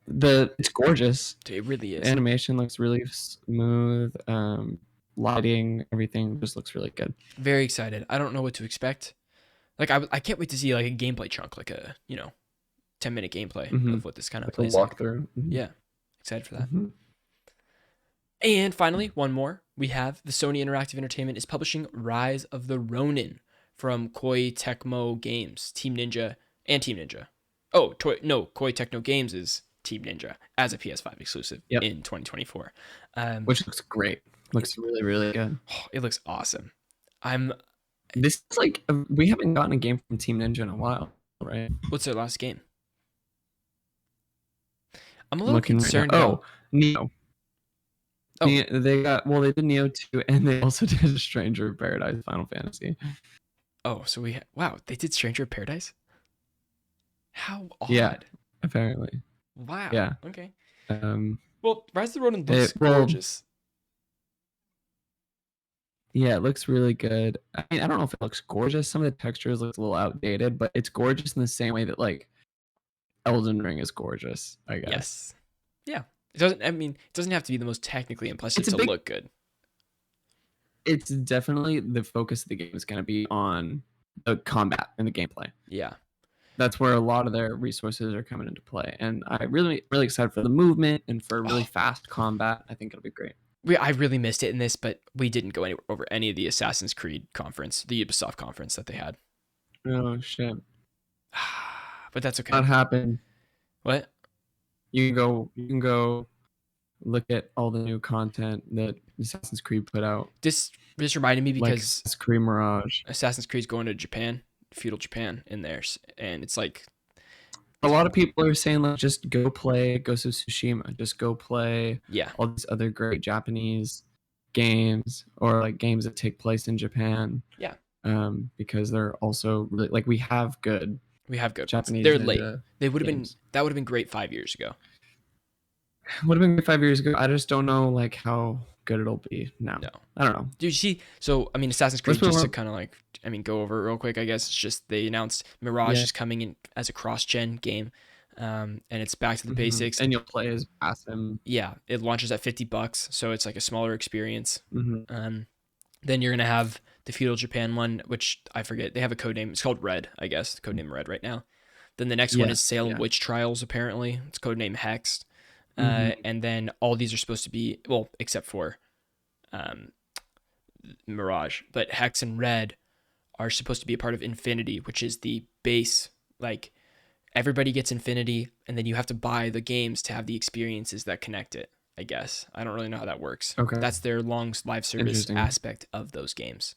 [SPEAKER 2] it's gorgeous.
[SPEAKER 1] It really is.
[SPEAKER 2] The animation looks really smooth. Lighting, everything just looks really good.
[SPEAKER 1] Very excited. I don't know what to expect. Like I can't wait to see like a gameplay chunk, like a 10-minute gameplay of what this kind of plays like.
[SPEAKER 2] Walkthrough. Mm-hmm.
[SPEAKER 1] Yeah, excited for that. Mm-hmm. And finally, one more. We have the Sony Interactive Entertainment is publishing Rise of the Ronin from Koei Tecmo Games, Team Ninja. Oh, Koei Tecmo Games is Team Ninja as a PS5 exclusive in 2024.
[SPEAKER 2] Which looks great. Looks really, really good.
[SPEAKER 1] It looks awesome.
[SPEAKER 2] This is like we haven't gotten a game from Team Ninja in a while, right?
[SPEAKER 1] What's their last game? I'm a little concerned.
[SPEAKER 2] Right now. Neo. Oh. They did Neo 2, and they also did Stranger of Paradise Final Fantasy.
[SPEAKER 1] Oh, so they did Stranger of Paradise? How odd.
[SPEAKER 2] Yeah, apparently.
[SPEAKER 1] Wow.
[SPEAKER 2] Yeah.
[SPEAKER 1] Okay. Well, Rise of the Ronin looks gorgeous.
[SPEAKER 2] Yeah, it looks really good. I mean, I don't know if it looks gorgeous. Some of the textures look a little outdated, but it's gorgeous in the same way that like Elden Ring is gorgeous, I guess.
[SPEAKER 1] Yes. Yeah. It doesn't have to be the most technically impressive to look good.
[SPEAKER 2] It's definitely the focus of the game is going to be on the combat and the gameplay.
[SPEAKER 1] Yeah.
[SPEAKER 2] That's where a lot of their resources are coming into play. And I'm really, really excited for the movement and for really fast combat. I think it'll be great.
[SPEAKER 1] I really missed it in this, but we didn't go over any of the Assassin's Creed conference, the Ubisoft conference that they had.
[SPEAKER 2] Oh, shit.
[SPEAKER 1] But that's okay.
[SPEAKER 2] That happened.
[SPEAKER 1] What?
[SPEAKER 2] You can go look at all the new content that Assassin's Creed put out.
[SPEAKER 1] This reminded me because
[SPEAKER 2] Assassin's Creed Mirage.
[SPEAKER 1] Assassin's Creed's going to Japan, feudal Japan in there, and it's like
[SPEAKER 2] a lot of people are saying like just go play Ghost of Tsushima, just go play all these other great Japanese games or like games that take place in Japan.
[SPEAKER 1] Yeah.
[SPEAKER 2] Because they're also really like we have good Japanese.
[SPEAKER 1] They're late. They would have been that would have been great 5 years ago.
[SPEAKER 2] Would have been great 5 years ago. I just don't know like how good it'll be now.
[SPEAKER 1] No.
[SPEAKER 2] I don't know.
[SPEAKER 1] Do you see? So I mean, Assassin's Creed, just to kind of like go over it real quick. I guess it's just they announced Mirage is coming in as a cross-gen game, and it's back to the basics.
[SPEAKER 2] And you'll play as Basim.
[SPEAKER 1] Yeah, it launches at $50, so it's like a smaller experience.
[SPEAKER 2] Mm-hmm.
[SPEAKER 1] Then you're gonna have the feudal Japan one, which I forget. They have a code name. It's called Red, I guess. Codename Red right now. Then the next one is Salem Witch Trials. Apparently, it's codename Hexed. And then all these are supposed to be except for Mirage, but Hex and Red are supposed to be a part of Infinity, which is the base. Like everybody gets Infinity, and then you have to buy the games to have the experiences that connect it. I guess I don't really know how that works.
[SPEAKER 2] Okay,
[SPEAKER 1] that's their long live service aspect of those games.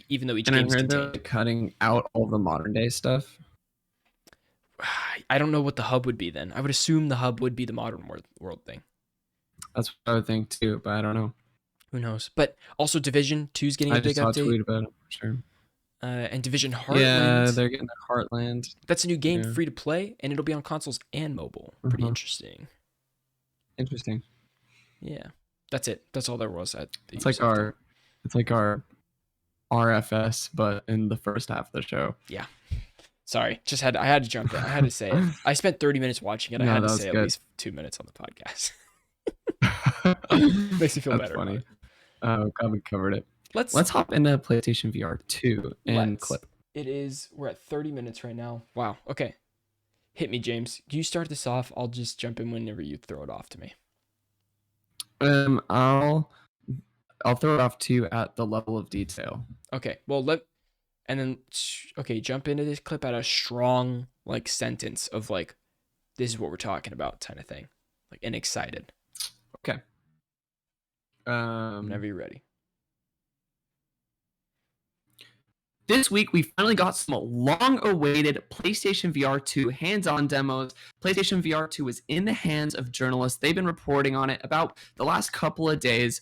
[SPEAKER 1] Even though each
[SPEAKER 2] game
[SPEAKER 1] is contained.
[SPEAKER 2] They're cutting out all the modern day stuff.
[SPEAKER 1] I don't know what the hub would be then. I would assume the hub would be the modern world thing.
[SPEAKER 2] That's what I would think too, but I don't know.
[SPEAKER 1] Who knows? But also Division 2 is getting a big update.
[SPEAKER 2] I saw a tweet about it, for sure.
[SPEAKER 1] And Division
[SPEAKER 2] Yeah,
[SPEAKER 1] Heartland.
[SPEAKER 2] they're getting the Heartland.
[SPEAKER 1] That's a new game,
[SPEAKER 2] Yeah.
[SPEAKER 1] free to play, and it'll be on consoles and mobile. Pretty
[SPEAKER 2] Uh-huh.
[SPEAKER 1] interesting.
[SPEAKER 2] Interesting.
[SPEAKER 1] Yeah, that's it. That's all there was at the
[SPEAKER 2] It's like
[SPEAKER 1] Ubisoft thing.
[SPEAKER 2] our RFS, but in the first half of the show.
[SPEAKER 1] Yeah. Sorry, I had to jump in. I had to say it. I spent 30 minutes watching it. I
[SPEAKER 2] No,
[SPEAKER 1] had
[SPEAKER 2] that
[SPEAKER 1] to
[SPEAKER 2] was
[SPEAKER 1] say at
[SPEAKER 2] good.
[SPEAKER 1] least 2 minutes on the podcast. Makes me feel
[SPEAKER 2] That's
[SPEAKER 1] better about
[SPEAKER 2] funny.
[SPEAKER 1] it.
[SPEAKER 2] Glad we covered it.
[SPEAKER 1] Let's
[SPEAKER 2] Let's hop into PlayStation VR 2 and
[SPEAKER 1] let's.
[SPEAKER 2] clip.
[SPEAKER 1] We're at 30 minutes right now. Wow. Okay. Hit me, James. You start this off. I'll just jump in whenever you throw it off to me.
[SPEAKER 2] I'll throw it off to you at the level of detail.
[SPEAKER 1] Okay. Well, jump into this clip at a strong like sentence of like, this is what we're talking about kind of thing. Like, and excited.
[SPEAKER 2] Okay.
[SPEAKER 1] Whenever you're ready.
[SPEAKER 2] This week, we finally got some long-awaited PlayStation VR 2 hands-on demos. PlayStation VR 2 is in the hands of journalists. They've been reporting on it about the last couple of days.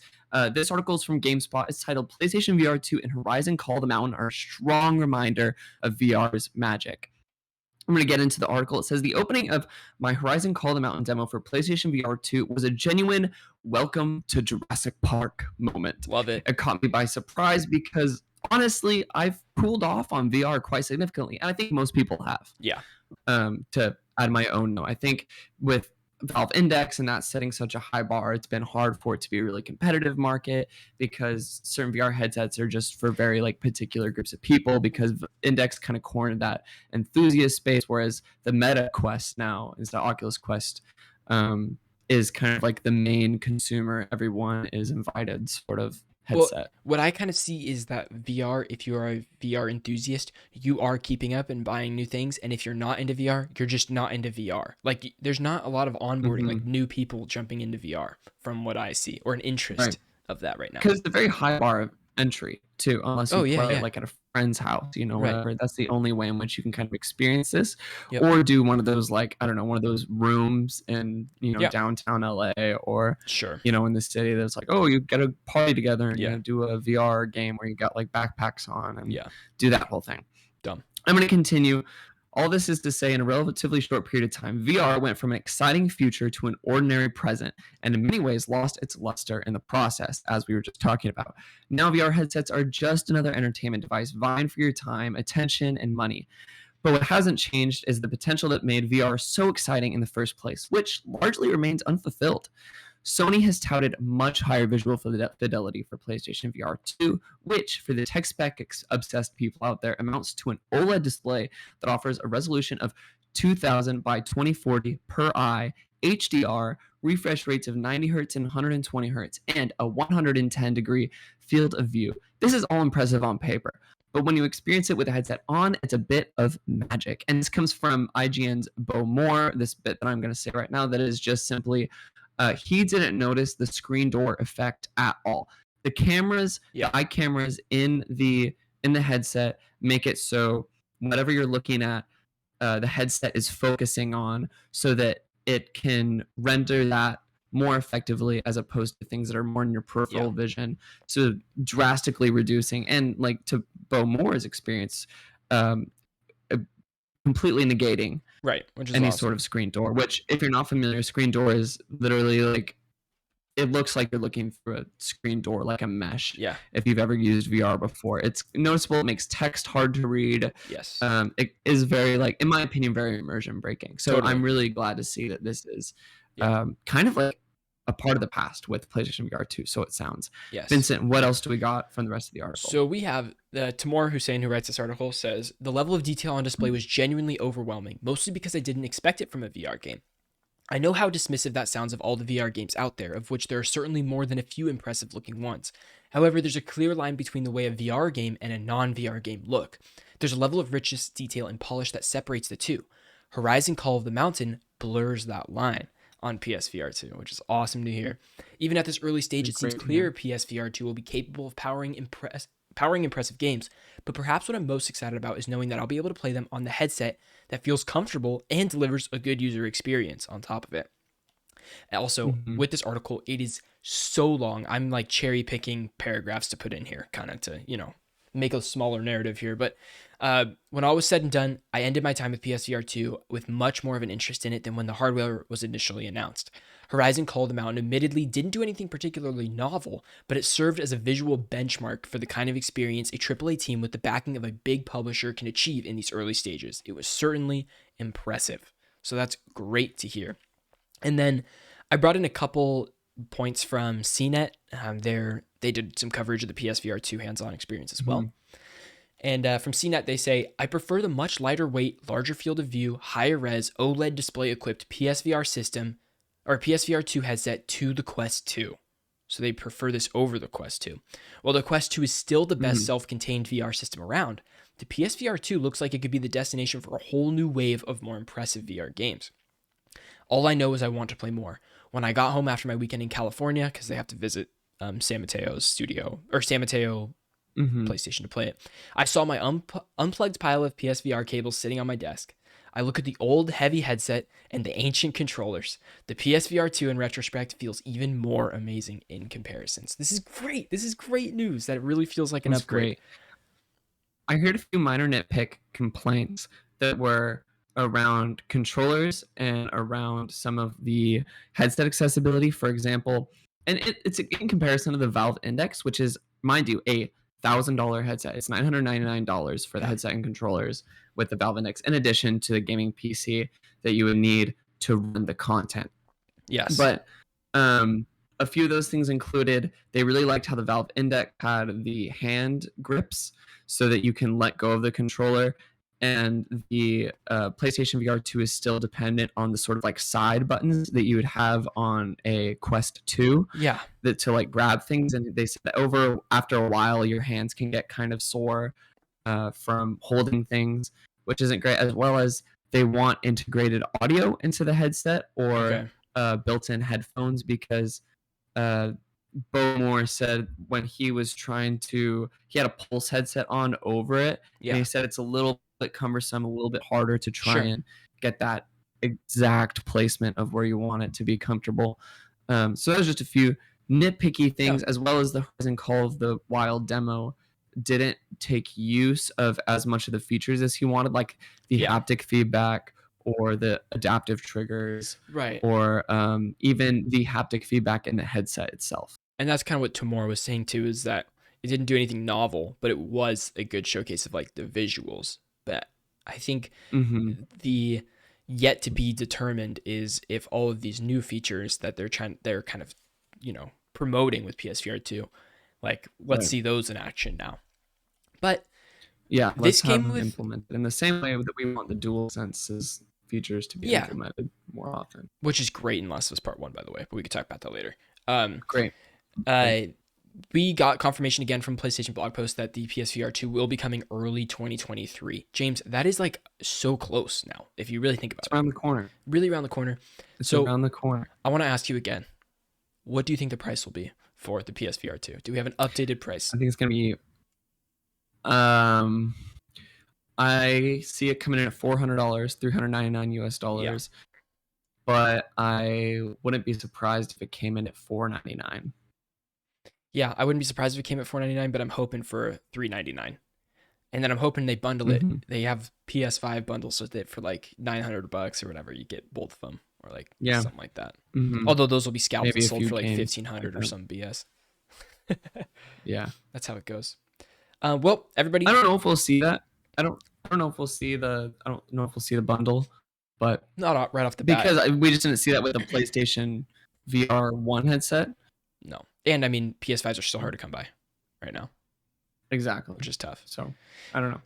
[SPEAKER 2] This article is from GameSpot. It's titled PlayStation VR 2 and Horizon Call the Mountain are a strong reminder of VR's magic. I'm going to get into the article. It says the opening of my Horizon Call the Mountain demo for PlayStation VR 2 was a genuine welcome to Jurassic Park moment.
[SPEAKER 1] Love it.
[SPEAKER 2] It caught me by surprise because honestly, I've cooled off on VR quite significantly, and I think most people have.
[SPEAKER 1] Yeah.
[SPEAKER 2] To add my own note, I think with Valve Index and that setting such a high bar, it's been hard for it to be a really competitive market because certain VR headsets are just for very like particular groups of people because Index kind of cornered that enthusiast space, whereas the Meta Quest now is the Oculus Quest is kind of like the main consumer, everyone is invited sort of headset.
[SPEAKER 1] Well, what I kind of see is that VR, if you are a VR enthusiast, you are keeping up and buying new things. And if you're not into VR, you're just not into VR. Like, there's not a lot of onboarding, like new people jumping into VR from what I see, or an interest of that right now.
[SPEAKER 2] Because the very high bar of entry, too, unless you play like at a friend's house, whatever. That's the only way in which you can kind of experience this.
[SPEAKER 1] Yep.
[SPEAKER 2] Or do one of those, like, I don't know, one of those rooms in, downtown LA or, in the city that's like, oh, you get a party together and do a VR game where you got like backpacks on and do that whole thing.
[SPEAKER 1] Dumb.
[SPEAKER 2] I'm going to continue. All this is to say, in a relatively short period of time, VR went from an exciting future to an ordinary present, and in many ways lost its luster in the process, as we were just talking about. Now VR headsets are just another entertainment device vying for your time, attention, and money. But what hasn't changed is the potential that made VR so exciting in the first place, which largely remains unfulfilled. Sony has touted much higher visual fidelity for PlayStation VR 2, which, for the tech spec obsessed people out there, amounts to an OLED display that offers a resolution of 2000 by 2040 per eye, HDR, refresh rates of 90 Hz and 120 Hz, and a 110-degree field of view. This is all impressive on paper, but when you experience it with a headset on, it's a bit of magic. And this comes from IGN's Bo Moore, this bit that I'm going to say right now, that is just simply... he didn't notice the screen door effect at all. The cameras, the eye cameras in the headset make it so whatever you're looking at, the headset is focusing on so that it can render that more effectively as opposed to things that are more in your peripheral vision. So drastically reducing, and like to Bo Moore's experience, completely negating
[SPEAKER 1] which is
[SPEAKER 2] any
[SPEAKER 1] awesome.
[SPEAKER 2] sort of screen door, which if you're not familiar, screen door is literally like, it looks like you're looking through a screen door, like a mesh. If you've ever used VR before, it's noticeable. It makes text hard to read. It is very, like, in my opinion, very immersion breaking. So I'm really glad to see that this is kind of like a part of the past with PlayStation VR 2. So it sounds. Vincent, what else do we got from the rest of the article?
[SPEAKER 1] So we have Timur Hussein, who writes this article, says the level of detail on display was genuinely overwhelming, mostly because I didn't expect it from a VR game. I know how dismissive that sounds of all the VR games out there, of which there are certainly more than a few impressive looking ones. However, there's a clear line between the way a VR game and a non-VR game look. There's a level of richness, detail, and polish that separates the two. Horizon Call of the Mountain blurs that line on PSVR 2, which is awesome to hear. Even at this early stage, it seems clear PSVR 2 will be capable of powering impressive games, but perhaps what I'm most excited about is knowing that I'll be able to play them on the headset that feels comfortable and delivers a good user experience on top of it. Also, with this article, it is so long. I'm like cherry picking paragraphs to put in here, kind of to, make a smaller narrative here, but when all was said and done, I ended my time with PSVR2 with much more of an interest in it than when the hardware was initially announced. Horizon Call of the Mountain admittedly didn't do anything particularly novel, but it served as a visual benchmark for the kind of experience a AAA team with the backing of a big publisher can achieve in these early stages. It was certainly impressive. So that's great to hear. And then I brought in a couple points from CNET. They did some coverage of the PSVR2 hands-on experience as well. And from CNET, they say, I prefer the much lighter weight, larger field of view, higher res, OLED display equipped PSVR system or PSVR2 headset to the Quest 2. So they prefer this over the Quest 2. While the Quest 2 is still the best self-contained VR system around, the PSVR 2 looks like it could be the destination for a whole new wave of more impressive VR games. All I know is I want to play more. When I got home after my weekend in California, because they have to visit San Mateo's studio, or San Mateo PlayStation to play it, I saw my unplugged pile of PSVR cables sitting on my desk. I look at the old heavy headset and the ancient controllers. The PSVR 2 in retrospect feels even more amazing in comparisons. This is great. This is great news that it really feels like an upgrade.
[SPEAKER 2] Great. I heard a few minor nitpick complaints that were around controllers and around some of the headset accessibility, for example. And it's in comparison to the Valve Index, which is, mind you, a $1,000 headset. It's $999 for the headset and controllers with the Valve Index, in addition to the gaming PC that you would need to run the content.
[SPEAKER 1] Yes.
[SPEAKER 2] But a few of those things included, they really liked how the Valve Index had the hand grips so that you can let go of the controller. And the PlayStation VR 2 is still dependent on the sort of like side buttons that you would have on a Quest 2.
[SPEAKER 1] Yeah.
[SPEAKER 2] That to like grab things. And they said that after a while, your hands can get kind of sore from holding things, which isn't great. As well as they want integrated audio into the headset or built-in headphones, because Bowmore said when he was he had a Pulse headset on over it, and he said it's a little bit cumbersome, a little bit harder to try and get that exact placement of where you want it to be comfortable. So there's just a few nitpicky things, as well as the Horizon Call of the Wild demo didn't take use of as much of the features as he wanted, like the haptic feedback or the adaptive triggers, or even the haptic feedback in the headset itself.
[SPEAKER 1] And that's kind of what Tamora was saying too, is that it didn't do anything novel, but it was a good showcase of like the visuals. But I think the yet to be determined is if all of these new features that they're kind of, promoting with PSVR 2, like let's see those in action now. But
[SPEAKER 2] this game was implemented in the same way that we want the DualSense's features to be implemented more often,
[SPEAKER 1] which is great in Last of Us Part 1, by the way, but we could talk about that later.
[SPEAKER 2] Great.
[SPEAKER 1] We got confirmation again from PlayStation blog post that the PSVR 2 will be coming early 2023. James, that is like so close now, if you really think about it.
[SPEAKER 2] It's around the corner.
[SPEAKER 1] Really around the corner.
[SPEAKER 2] It's around the corner.
[SPEAKER 1] I want to ask you again, what do you think the price will be for the PSVR 2? Do we have an updated price?
[SPEAKER 2] I think it's going to be... I see it coming in at $400, $399 US, but I wouldn't be surprised if it came in at $499.
[SPEAKER 1] Yeah, I wouldn't be surprised if it came at $499, but I'm hoping for $399. And then I'm hoping they bundle it. They have PS5 bundles with it for like $900 or whatever. You get both of them, or like something like that. Although those will be scalped and sold for like $1,500 or some BS. That's how it goes. Well, everybody,
[SPEAKER 2] I don't know if we'll see that. I don't know if we'll see the bundle, but
[SPEAKER 1] not right off the bat,
[SPEAKER 2] because we just didn't see that with the PlayStation VR 1 headset.
[SPEAKER 1] No. And I mean, PS5s are still hard to come by right now.
[SPEAKER 2] Exactly.
[SPEAKER 1] Which is tough.
[SPEAKER 2] So I don't know.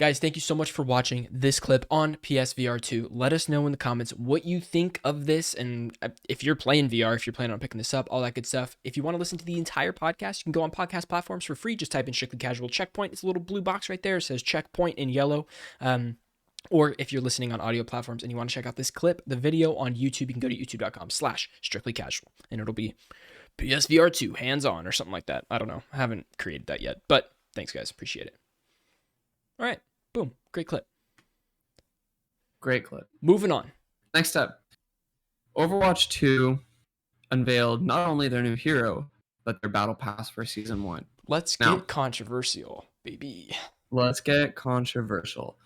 [SPEAKER 1] Guys, thank you so much for watching this clip on PSVR 2. Let us know in the comments what you think of this, and if you're playing VR, if you're planning on picking this up, all that good stuff. If you want to listen to the entire podcast, you can go on podcast platforms for free. Just type in Strictly Casual Checkpoint. It's a little blue box right there. It says Checkpoint in yellow. Or if you're listening on audio platforms and you want to check out this clip, the video on YouTube, you can go to youtube.com/strictlycasual, and it'll be PSVR 2 hands-on or something like that. I don't know. I haven't created that yet, but thanks, guys. Appreciate it. All right. Boom. Great clip.
[SPEAKER 2] Great clip.
[SPEAKER 1] Moving on.
[SPEAKER 2] Next up, Overwatch 2 unveiled not only their new hero, but their battle pass for Season 1.
[SPEAKER 1] Let's get controversial, baby.
[SPEAKER 2] Let's get controversial.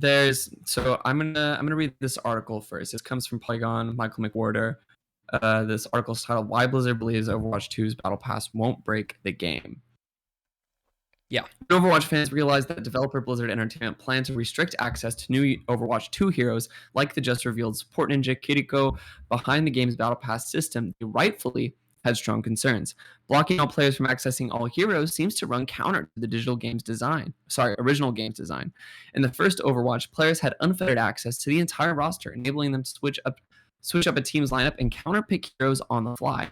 [SPEAKER 2] I'm gonna read this article first. This comes from Polygon, Michael McWhorter. This article is titled "Why Blizzard Believes Overwatch 2's Battle Pass Won't Break the Game."
[SPEAKER 1] Yeah.
[SPEAKER 2] Overwatch fans realized that developer Blizzard Entertainment planned to restrict access to new Overwatch 2 heroes like the just revealed support ninja Kiriko behind the game's Battle Pass system. They rightfully had strong concerns. Blocking all players from accessing all heroes seems to run counter to the original game's design. In the first Overwatch, players had unfettered access to the entire roster, enabling them to switch up a team's lineup and counterpick heroes on the fly.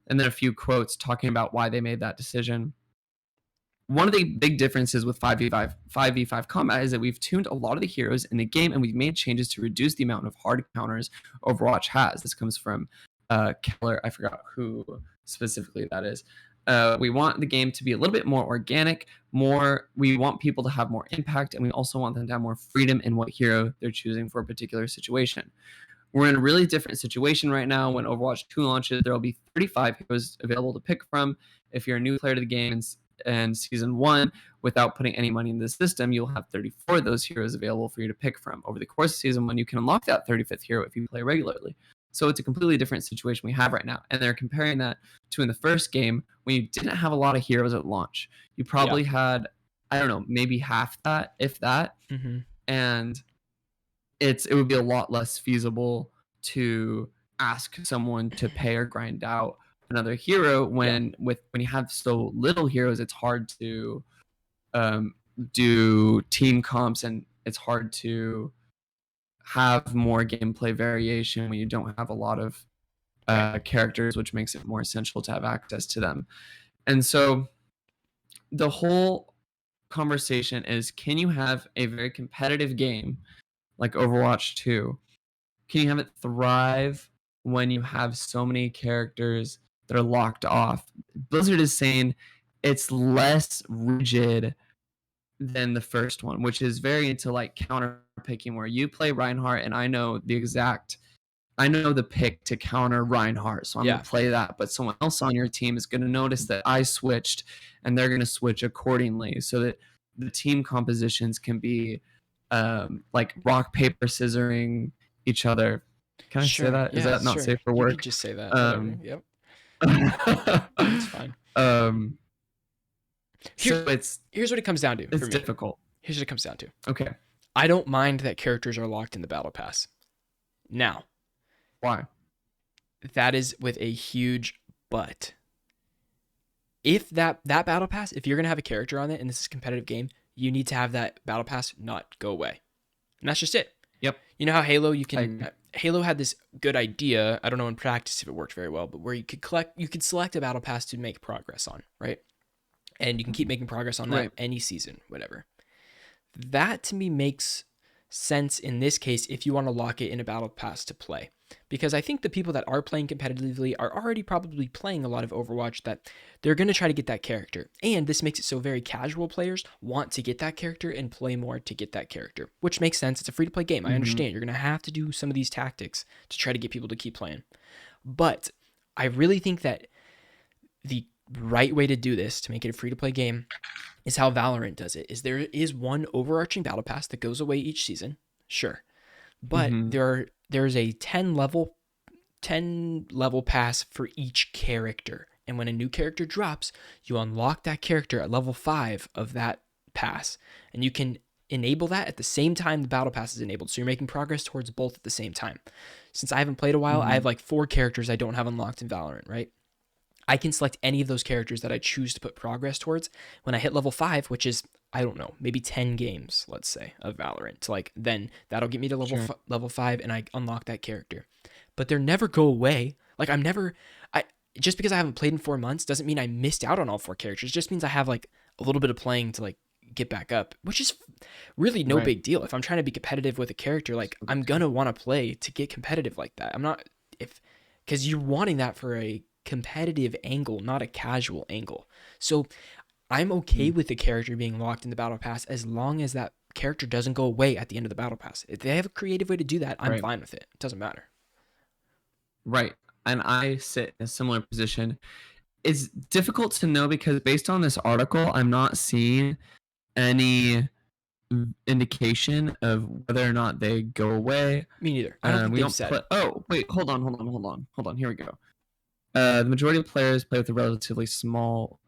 [SPEAKER 2] And then a few quotes talking about why they made that decision. One of the big differences with 5v5 combat is that we've tuned a lot of the heroes in the game, and we've made changes to reduce the amount of hard counters Overwatch has. This comes from Keller. I forgot who specifically that is. We want the game to be a little bit more organic, we want people to have more impact, and we also want them to have more freedom in what hero they're choosing for a particular situation. We're in a really different situation right now. When Overwatch 2 launches, there will be 35 heroes available to pick from. If you're a new player to the game and season 1 without putting any money in the system, you'll have 34 of those heroes available for you to pick from. Over the course of season 1, you can unlock that 35th hero if you play regularly. So it's a completely different situation we have right now. And they're comparing that to in the first game when you didn't have a lot of heroes at launch. You probably had, I don't know, maybe half that, if that.
[SPEAKER 1] Mm-hmm.
[SPEAKER 2] And it would be a lot less feasible to ask someone to pay or grind out another hero when you have so little heroes. It's hard to do team comps, and it's hard to have more gameplay variation when you don't have a lot of characters, which makes it more essential to have access to them. And so the whole conversation is, can you have a very competitive game like Overwatch 2? Can you have it thrive when you have so many characters that are locked off? Blizzard is saying it's less rigid than the first one, which is very into like counter picking, where you play Reinhardt and I know the pick to counter Reinhardt, so I'm going to play that. But someone else on your team is going to notice that I switched, and they're going to switch accordingly, so that the team compositions can be like rock, paper, scissoring each other. Can I say that?
[SPEAKER 1] Yeah,
[SPEAKER 2] Is that not safe for work?
[SPEAKER 1] You could just say that. Yep. It's fine. Here's what it comes down to.
[SPEAKER 2] It's difficult.
[SPEAKER 1] Here's what it comes down to.
[SPEAKER 2] Okay.
[SPEAKER 1] I don't mind that characters are locked in the battle pass. Now.
[SPEAKER 2] Why?
[SPEAKER 1] That is with a huge but. If that battle pass, if you're going to have a character on it and this is a competitive game, you need to have that battle pass not go away. And that's just it.
[SPEAKER 2] Yep.
[SPEAKER 1] You know how Halo, Halo had this good idea, I don't know in practice if it worked very well, but where you could select a battle pass to make progress on, right? And you can keep making progress on that any season, whatever. That to me makes sense in this case if you want to lock it in a battle pass to play. Because I think the people that are playing competitively are already probably playing a lot of Overwatch, that they're going to try to get that character. And this makes it so very casual players want to get that character and play more to get that character, which makes sense. It's a free-to-play game. I understand. You're going to have to do some of these tactics to try to get people to keep playing. But I really think that the right way to do this, to make it a free-to-play game, is how Valorant does it. Is there is one overarching battle pass that goes away each season, sure. But there's a 10 level pass for each character. And when a new character drops, you unlock that character at level 5 of that pass. And you can enable that at the same time the battle pass is enabled. So you're making progress towards both at the same time. Since I haven't played a while, I have like 4 characters I don't have unlocked in Valorant, right? I can select any of those characters that I choose to put progress towards. When I hit level 5, which is, I don't know, maybe 10 games, let's say, of Valorant. Like, then that'll get me to level 5 and I unlock that character. But they're never go away. Like, just because I haven't played in 4 months doesn't mean I missed out on all 4 characters. It just means I have like a little bit of playing to like get back up, which is really no big deal. If I'm trying to be competitive with a character, like I'm going to want to play to get competitive like that. Because you're wanting that for a competitive angle, not a casual angle. So I'm okay with the character being locked in the battle pass as long as that character doesn't go away at the end of the battle pass. If they have a creative way to do that, I'm fine with it. It doesn't matter.
[SPEAKER 2] Right. And I sit in a similar position. it's difficult to know because based on this article, I'm not seeing any indication of whether or not they go away.
[SPEAKER 1] Me neither. I don't think
[SPEAKER 2] We
[SPEAKER 1] they've
[SPEAKER 2] don't
[SPEAKER 1] said.
[SPEAKER 2] play. Oh, wait, hold on. Here we go. The majority of players play with a relatively small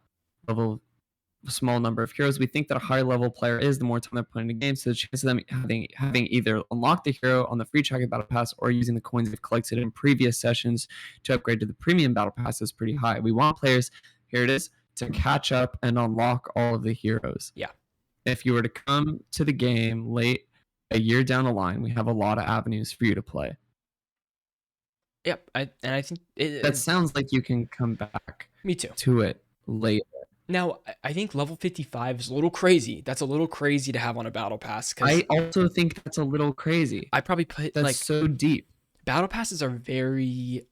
[SPEAKER 2] number of heroes. We think that a higher level player is, the more time they're playing in the game, so the chance of them having either unlocked the hero on the free tracking battle pass or using the coins they've collected in previous sessions to upgrade to the premium battle pass is pretty high. We want players, here it is, to catch up and unlock all of the heroes.
[SPEAKER 1] Yeah.
[SPEAKER 2] If you were to come to the game late a year down the line, we have a lot of avenues for you to play.
[SPEAKER 1] Yep. I think
[SPEAKER 2] that sounds like you can come back.
[SPEAKER 1] Me too.
[SPEAKER 2] To it later.
[SPEAKER 1] Now, I think level 55 is a little crazy. That's a little crazy to have on a battle pass.
[SPEAKER 2] I also think that's a little crazy.
[SPEAKER 1] I probably put
[SPEAKER 2] that's so deep.
[SPEAKER 1] Battle passes are very,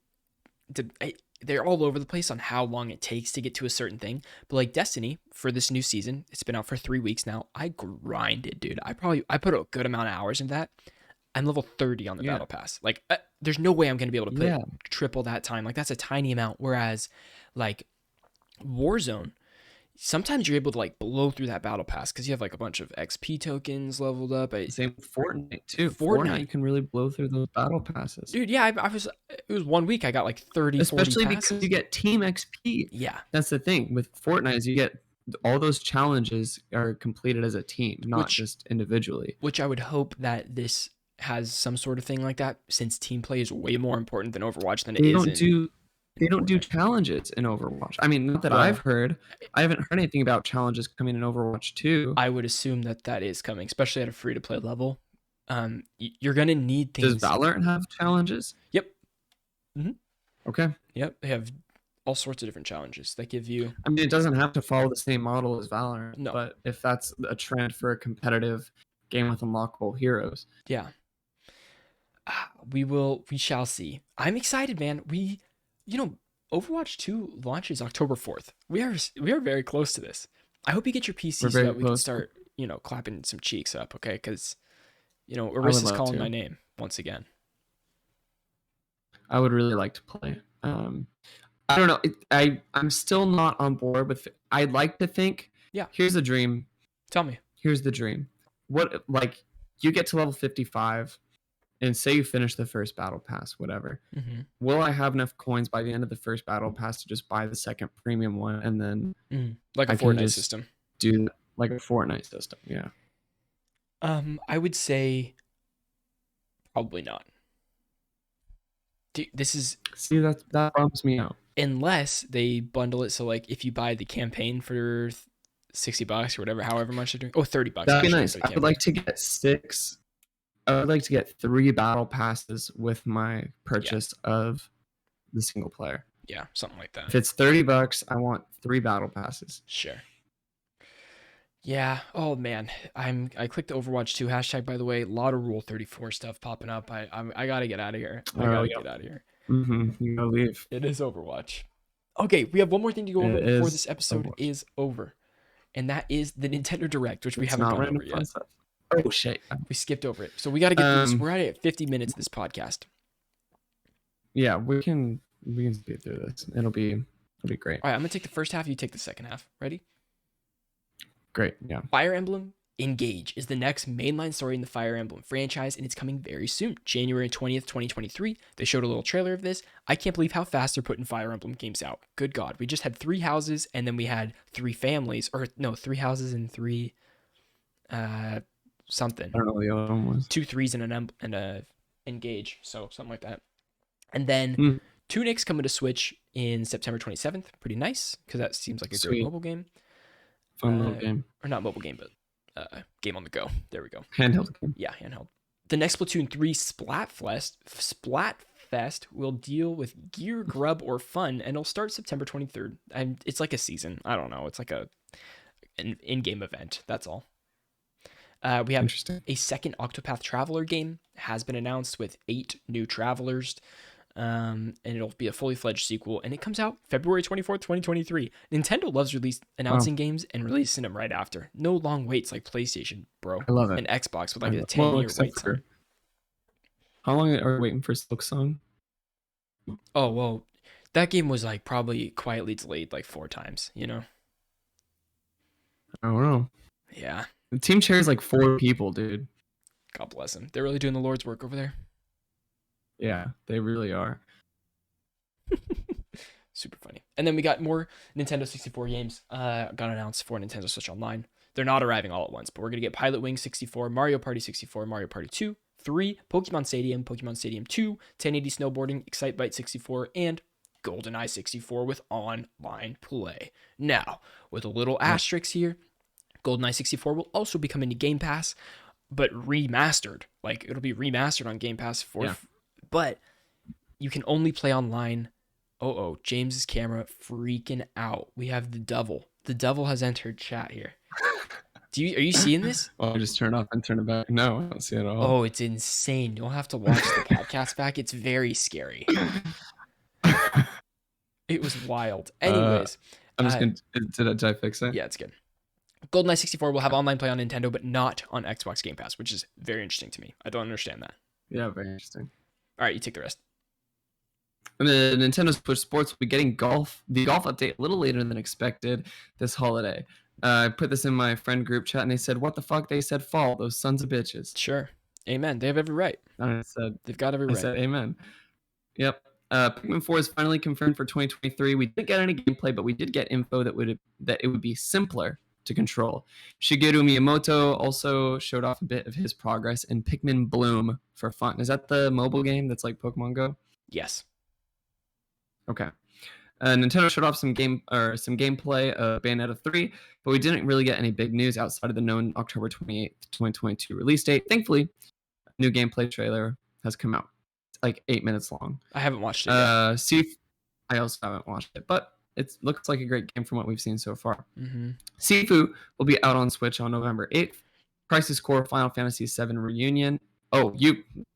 [SPEAKER 1] they're all over the place on how long it takes to get to a certain thing. But like Destiny for this new season, it's been out for 3 weeks now. I grinded, dude. I put a good amount of hours into that. I'm level 30 on the battle pass. Like, there's no way I'm going to be able to put triple that time. Like, that's a tiny amount. Whereas, like, Warzone, sometimes you're able to like blow through that battle pass because you have like a bunch of XP tokens leveled up.
[SPEAKER 2] Same with Fortnite too. Fortnite, you can really blow through those battle passes.
[SPEAKER 1] Dude, yeah, it was 1 week I got like 30,
[SPEAKER 2] especially
[SPEAKER 1] 40 passes.
[SPEAKER 2] Because you get team XP.
[SPEAKER 1] Yeah.
[SPEAKER 2] That's the thing with Fortnite is you get all those challenges are completed as a team, not just individually.
[SPEAKER 1] Which I would hope that this has some sort of thing like that, since team play is way more important than Overwatch than it is.
[SPEAKER 2] They don't do challenges in Overwatch. I mean, not that I've heard. I haven't heard anything about challenges coming in Overwatch 2.
[SPEAKER 1] I would assume that is coming, especially at a free-to-play level. You're going to need things.
[SPEAKER 2] Does Valorant have challenges?
[SPEAKER 1] Yep. Mm-hmm.
[SPEAKER 2] Okay.
[SPEAKER 1] Yep. They have all sorts of different challenges that give you...
[SPEAKER 2] I mean, it doesn't have to follow the same model as Valorant.
[SPEAKER 1] No.
[SPEAKER 2] But if that's a trend for a competitive game with unlockable heroes.
[SPEAKER 1] Yeah. We shall see. I'm excited, man. Overwatch 2 launches October 4th. We are very close to this. I hope you get your PC so that we can start, clapping some cheeks up, okay? Because, Arissa's calling my name once again.
[SPEAKER 2] I would really like to play. I don't know. I'm still not on board with. I'd like to think.
[SPEAKER 1] Yeah.
[SPEAKER 2] Here's a dream.
[SPEAKER 1] Tell me.
[SPEAKER 2] Here's the dream. What you get to level 55. And say you finish the first battle pass, whatever.
[SPEAKER 1] Mm-hmm.
[SPEAKER 2] Will I have enough coins by the end of the first battle pass to just buy the second premium one, and then
[SPEAKER 1] like a Fortnite system?
[SPEAKER 2] Do like a Fortnite system, yeah.
[SPEAKER 1] I would say probably not. This is
[SPEAKER 2] that bumps me out.
[SPEAKER 1] Unless they bundle it, so like if you buy the campaign for $60 or whatever, however much they're doing. Oh, $30.
[SPEAKER 2] That'd be nice. I would like to get 6. I would like to get 3 battle passes with my purchase of the single player.
[SPEAKER 1] Yeah, something like that.
[SPEAKER 2] If it's $30, I want 3 battle passes.
[SPEAKER 1] Sure. Yeah. Oh man, I clicked the Overwatch 2 hashtag, by the way. A lot of Rule 34 stuff popping up. I gotta get out of here. I gotta get out of here.
[SPEAKER 2] You gotta leave.
[SPEAKER 1] It is Overwatch. Okay, we have one more thing to go over before this episode is over, and that is the Nintendo Direct, which we haven't gone over yet.
[SPEAKER 2] Oh shit!
[SPEAKER 1] We skipped over it, so we got to get through this. We're at 50 minutes of this podcast.
[SPEAKER 2] Yeah, we can speed through this. It'll be great.
[SPEAKER 1] All right, I'm gonna take the first half. You take the second half. Ready?
[SPEAKER 2] Great. Yeah.
[SPEAKER 1] Fire Emblem Engage is the next mainline story in the Fire Emblem franchise, and it's coming very soon, January 20th, 2023. They showed a little trailer of this. I can't believe how fast they're putting Fire Emblem games out. Good God, we just had 3 houses, and then we had 3 families, or no, 3 houses and 3. Something.
[SPEAKER 2] I don't know what the other one was.
[SPEAKER 1] 2 3s and a Engage, so something like that. And then Tunic's coming to Switch in September 27th. Pretty nice, because that seems like a great mobile game.
[SPEAKER 2] Fun little game.
[SPEAKER 1] Or not mobile game, but game on the go. There we go.
[SPEAKER 2] Handheld game.
[SPEAKER 1] Yeah, handheld. The next Splatoon 3 Splatfest will deal with gear, grub, or fun, and it'll start September 23rd. And it's like a season. I don't know. It's like an in-game event. That's all. We have a second Octopath Traveler game has been announced with 8 new travelers, and it'll be a fully fledged sequel, and it comes out February 24th, 2023. Nintendo loves announcing games and releasing them right after. No long waits like PlayStation, bro.
[SPEAKER 2] I love it.
[SPEAKER 1] And Xbox with like a 10-year wait time.
[SPEAKER 2] How long are we waiting for Silksong?
[SPEAKER 1] Oh, well, That game was like probably quietly delayed like 4 times, you know?
[SPEAKER 2] I don't know.
[SPEAKER 1] Yeah.
[SPEAKER 2] The team chair is like 4 people, dude.
[SPEAKER 1] God bless them. They're really doing the Lord's work over there.
[SPEAKER 2] Yeah, they really are.
[SPEAKER 1] Super funny. And then we got more Nintendo 64 games got announced for Nintendo Switch Online. They're not arriving all at once, but we're going to get Pilot Wing 64, Mario Party 64, Mario Party 2, 3, Pokemon Stadium 2, 1080 Snowboarding, Excitebike 64, and GoldenEye 64 with online play. Now, with a little
[SPEAKER 2] Yep.
[SPEAKER 1] asterisk here, GoldenEye 64 will also be coming to Game Pass, but remastered. Like, it'll be remastered on Game Pass but you can only play online. James's camera freaking out. We have the devil. The devil has entered chat here. Are you seeing this?
[SPEAKER 2] Well, I just turn it off and turn it back. No, I don't see it at all.
[SPEAKER 1] Oh, it's insane. You'll have to watch the podcast back. It's very scary. It was wild. Anyways,
[SPEAKER 2] I'm just gonna. Did I fix it?
[SPEAKER 1] yeah, it's good. GoldenEye 64 will have online play on Nintendo, but not on Xbox Game Pass, which is very interesting to me. I don't understand that.
[SPEAKER 2] Yeah, very interesting.
[SPEAKER 1] All right, you take the rest.
[SPEAKER 2] And the Nintendo Switch Sports will be getting the golf update a little later than expected this holiday. I put this in my friend group chat, and they said, "What the fuck?" They said, "Fall, those sons of bitches."
[SPEAKER 1] Sure. Amen. They have every right.
[SPEAKER 2] And I said,
[SPEAKER 1] They've got every
[SPEAKER 2] I
[SPEAKER 1] right.
[SPEAKER 2] said, "Amen." Yep. Pikmin 4 is finally confirmed for 2023. We didn't get any gameplay, but we did get info that it would be simpler to control. Shigeru Miyamoto also showed off a bit of his progress in Pikmin Bloom for fun. Is that the mobile game that's like Pokemon Go?
[SPEAKER 1] Yes.
[SPEAKER 2] Okay. Nintendo showed off some gameplay of Bayonetta 3, but we didn't really get any big news outside of the known October 28th, 2022 release date. Thankfully, a new gameplay trailer has come out. It's like 8 minutes long.
[SPEAKER 1] I haven't watched it yet.
[SPEAKER 2] I also haven't watched it, but it looks like a great game from what we've seen so far.
[SPEAKER 1] Mm-hmm.
[SPEAKER 2] Sifu will be out on Switch on November 8th. Crisis Core Final Fantasy VII Reunion. Oh,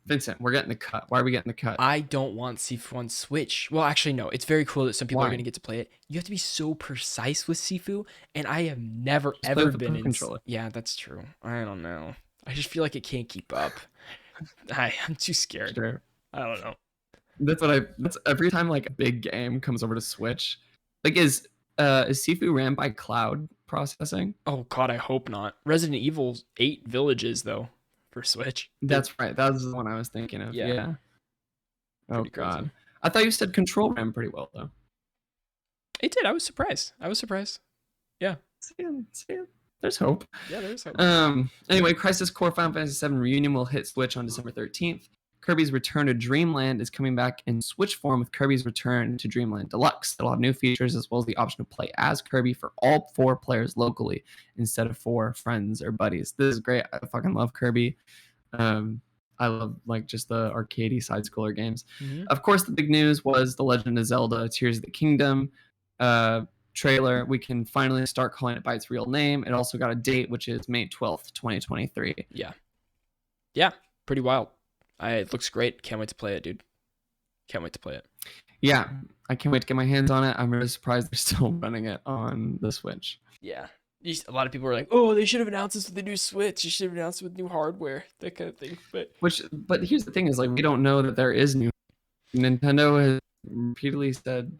[SPEAKER 2] Vincent, we're getting the cut. Why are we getting the cut?
[SPEAKER 1] I don't want Sifu on Switch. Well, actually, no. It's very cool that some people are
[SPEAKER 2] Why?
[SPEAKER 1] going to get to play it. You have to be so precise with Sifu, and I have never
[SPEAKER 2] Just play
[SPEAKER 1] ever
[SPEAKER 2] with the
[SPEAKER 1] been
[SPEAKER 2] Pro
[SPEAKER 1] in.
[SPEAKER 2] controller.
[SPEAKER 1] Yeah, that's true. I don't know. I just feel like it can't keep up. I'm too scared.
[SPEAKER 2] Sure.
[SPEAKER 1] I don't know.
[SPEAKER 2] That's every time like a big game comes over to Switch. Like is Sifu ran by cloud processing?
[SPEAKER 1] Oh God, I hope not. Resident Evil 8 Villages though for Switch.
[SPEAKER 2] That's right. That was the one I was thinking of. Yeah. Oh
[SPEAKER 1] Pretty crazy.
[SPEAKER 2] God. I thought you said Control ran pretty well though.
[SPEAKER 1] It did. I was surprised. Yeah.
[SPEAKER 2] See, there's hope.
[SPEAKER 1] Yeah, there's hope.
[SPEAKER 2] Anyway, Crisis Core Final Fantasy VII Reunion will hit Switch on December 13th. Kirby's Return to Dreamland is coming back in Switch form with Kirby's Return to Dreamland Deluxe. It'll have new features as well as the option to play as Kirby for all 4 players locally instead of 4 friends or buddies. This is great. I fucking love Kirby. I love like just the arcadey side scroller games.
[SPEAKER 1] Mm-hmm.
[SPEAKER 2] Of course, the big news was The Legend of Zelda Tears of the Kingdom trailer. We can finally start calling it by its real name. It also got a date, which is May 12th, 2023.
[SPEAKER 1] Yeah, pretty wild. It looks great. Can't wait to play it, dude. Can't wait to play it.
[SPEAKER 2] Yeah, I can't wait to get my hands on it. I'm really surprised they're still running it on the Switch.
[SPEAKER 1] Yeah. A lot of people are like, oh, they should have announced this with the new Switch. You should have announced it with new hardware, that kind of thing.
[SPEAKER 2] But here's the thing is like we don't know that there is new. Nintendo has repeatedly said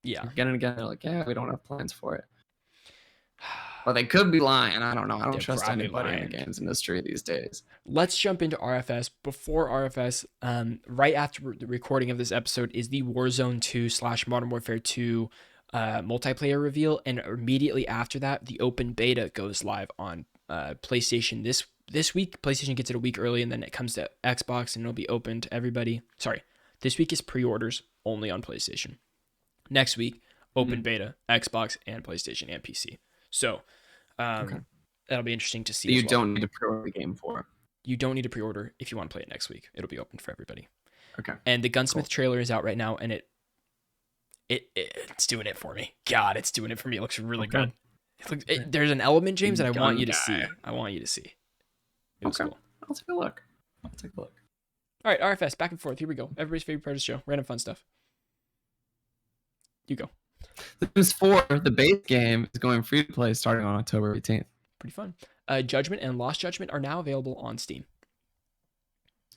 [SPEAKER 2] again and again, they're like, yeah, we don't have plans for it. Well, they could be lying. I don't know. I don't trust anybody in the games industry these days.
[SPEAKER 1] Let's jump into RFS. Before RFS, right after the recording of this episode is the Warzone 2 / Modern Warfare 2 multiplayer reveal. And immediately after that, the open beta goes live on PlayStation this week. PlayStation gets it a week early, and then it comes to Xbox, and it'll be open to everybody. Sorry, this week is pre-orders only on PlayStation. Next week, open beta, Xbox and PlayStation and PC. So that'll be interesting to see.
[SPEAKER 2] You don't need to pre-order the game for.
[SPEAKER 1] You don't need to pre-order if you want to play it next week. It'll be open for everybody.
[SPEAKER 2] Okay.
[SPEAKER 1] And the Gunsmith trailer is out right now, and it's doing it for me. God, it's doing it for me. It looks really good. There's an element, James, that I want you to see. I want you to see. It looks cool.
[SPEAKER 2] I'll take a look.
[SPEAKER 1] All right, RFS, back and forth. Here we go. Everybody's favorite part of the show. Random fun stuff. You go.
[SPEAKER 2] The Sims 4, the base game, is going free to play starting on October 18th.
[SPEAKER 1] Pretty fun. Judgment and Lost Judgment are now available on Steam.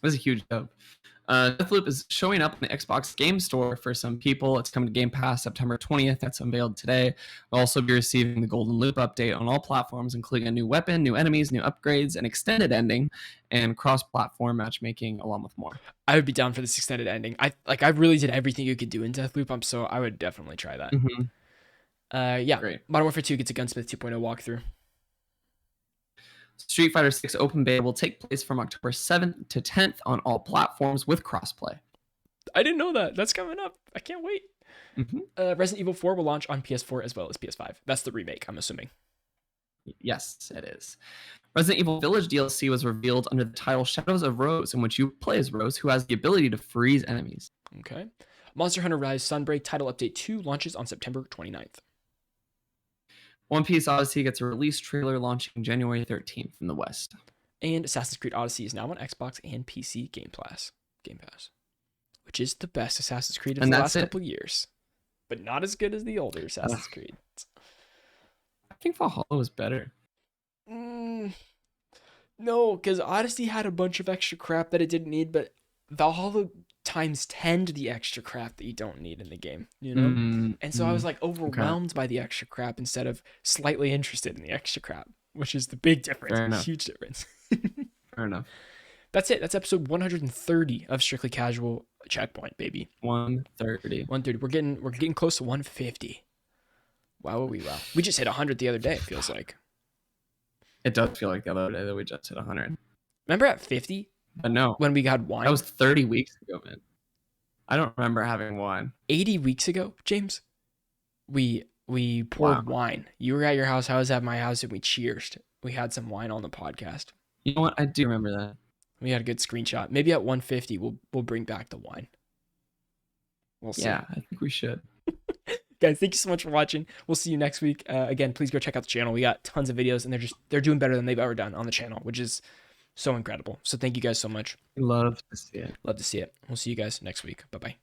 [SPEAKER 2] was a huge dub. Deathloop is showing up in the Xbox Game Store for some people. It's coming to Game Pass September 20th. That's unveiled today. We'll also be receiving the Golden Loop update on all platforms, including a new weapon, new enemies, new upgrades, an extended ending, and cross-platform matchmaking, along with more.
[SPEAKER 1] I would be down for this extended ending. I really did everything you could do in Deathloop. So I would definitely try that.
[SPEAKER 2] Mm-hmm.
[SPEAKER 1] Yeah.
[SPEAKER 2] Great.
[SPEAKER 1] Modern Warfare 2 gets a Gunsmith 2.0 walkthrough.
[SPEAKER 2] Street Fighter 6 Open Beta will take place from October 7th to 10th on all platforms with crossplay.
[SPEAKER 1] I didn't know that. That's coming up. I can't wait.
[SPEAKER 2] Mm-hmm.
[SPEAKER 1] Resident Evil 4 will launch on PS4 as well as PS5. That's the remake, I'm assuming.
[SPEAKER 2] Yes, it is. Resident Evil Village DLC was revealed under the title Shadows of Rose, in which you play as Rose, who has the ability to freeze enemies.
[SPEAKER 1] Okay. Monster Hunter Rise Sunbreak Title Update 2 launches on September 29th.
[SPEAKER 2] One Piece Odyssey gets a release trailer launching January 13th in the West.
[SPEAKER 1] And Assassin's Creed Odyssey is now on Xbox and PC Game Pass, which is the best Assassin's Creed of the last couple years, but not as good as the older Assassin's Creed.
[SPEAKER 2] I think Valhalla was better.
[SPEAKER 1] No, because Odyssey had a bunch of extra crap that it didn't need, but Valhalla times 10 the extra crap that you don't need in the game, you know? And so I was like overwhelmed by the extra crap instead of slightly interested in the extra crap, which is the big difference. Huge difference.
[SPEAKER 2] Fair enough.
[SPEAKER 1] That's it. That's episode 130 of Strictly Casual Checkpoint, baby.
[SPEAKER 2] 130.
[SPEAKER 1] We're getting close to 150. Wow. We just hit 100 the other day, it feels like.
[SPEAKER 2] It does feel like the other day that we just hit 100.
[SPEAKER 1] Remember at 50?
[SPEAKER 2] But no.
[SPEAKER 1] When we got wine?
[SPEAKER 2] That was 30 weeks ago, man. I don't remember having wine.
[SPEAKER 1] 80 weeks ago, James, we poured wine. You were at your house, I was at my house, and we cheersed. We had some wine on the podcast.
[SPEAKER 2] You know what? I do remember that.
[SPEAKER 1] We had a good screenshot. Maybe at 150, we'll bring back the wine. We'll see.
[SPEAKER 2] Yeah, I think we should.
[SPEAKER 1] Guys, thank you so much for watching. We'll see you next week. Again, please go check out the channel. We got tons of videos, and they're doing better than they've ever done on the channel, which is so incredible. So thank you guys so much.
[SPEAKER 2] Love to see it.
[SPEAKER 1] Love to see it. We'll see you guys next week. Bye-bye.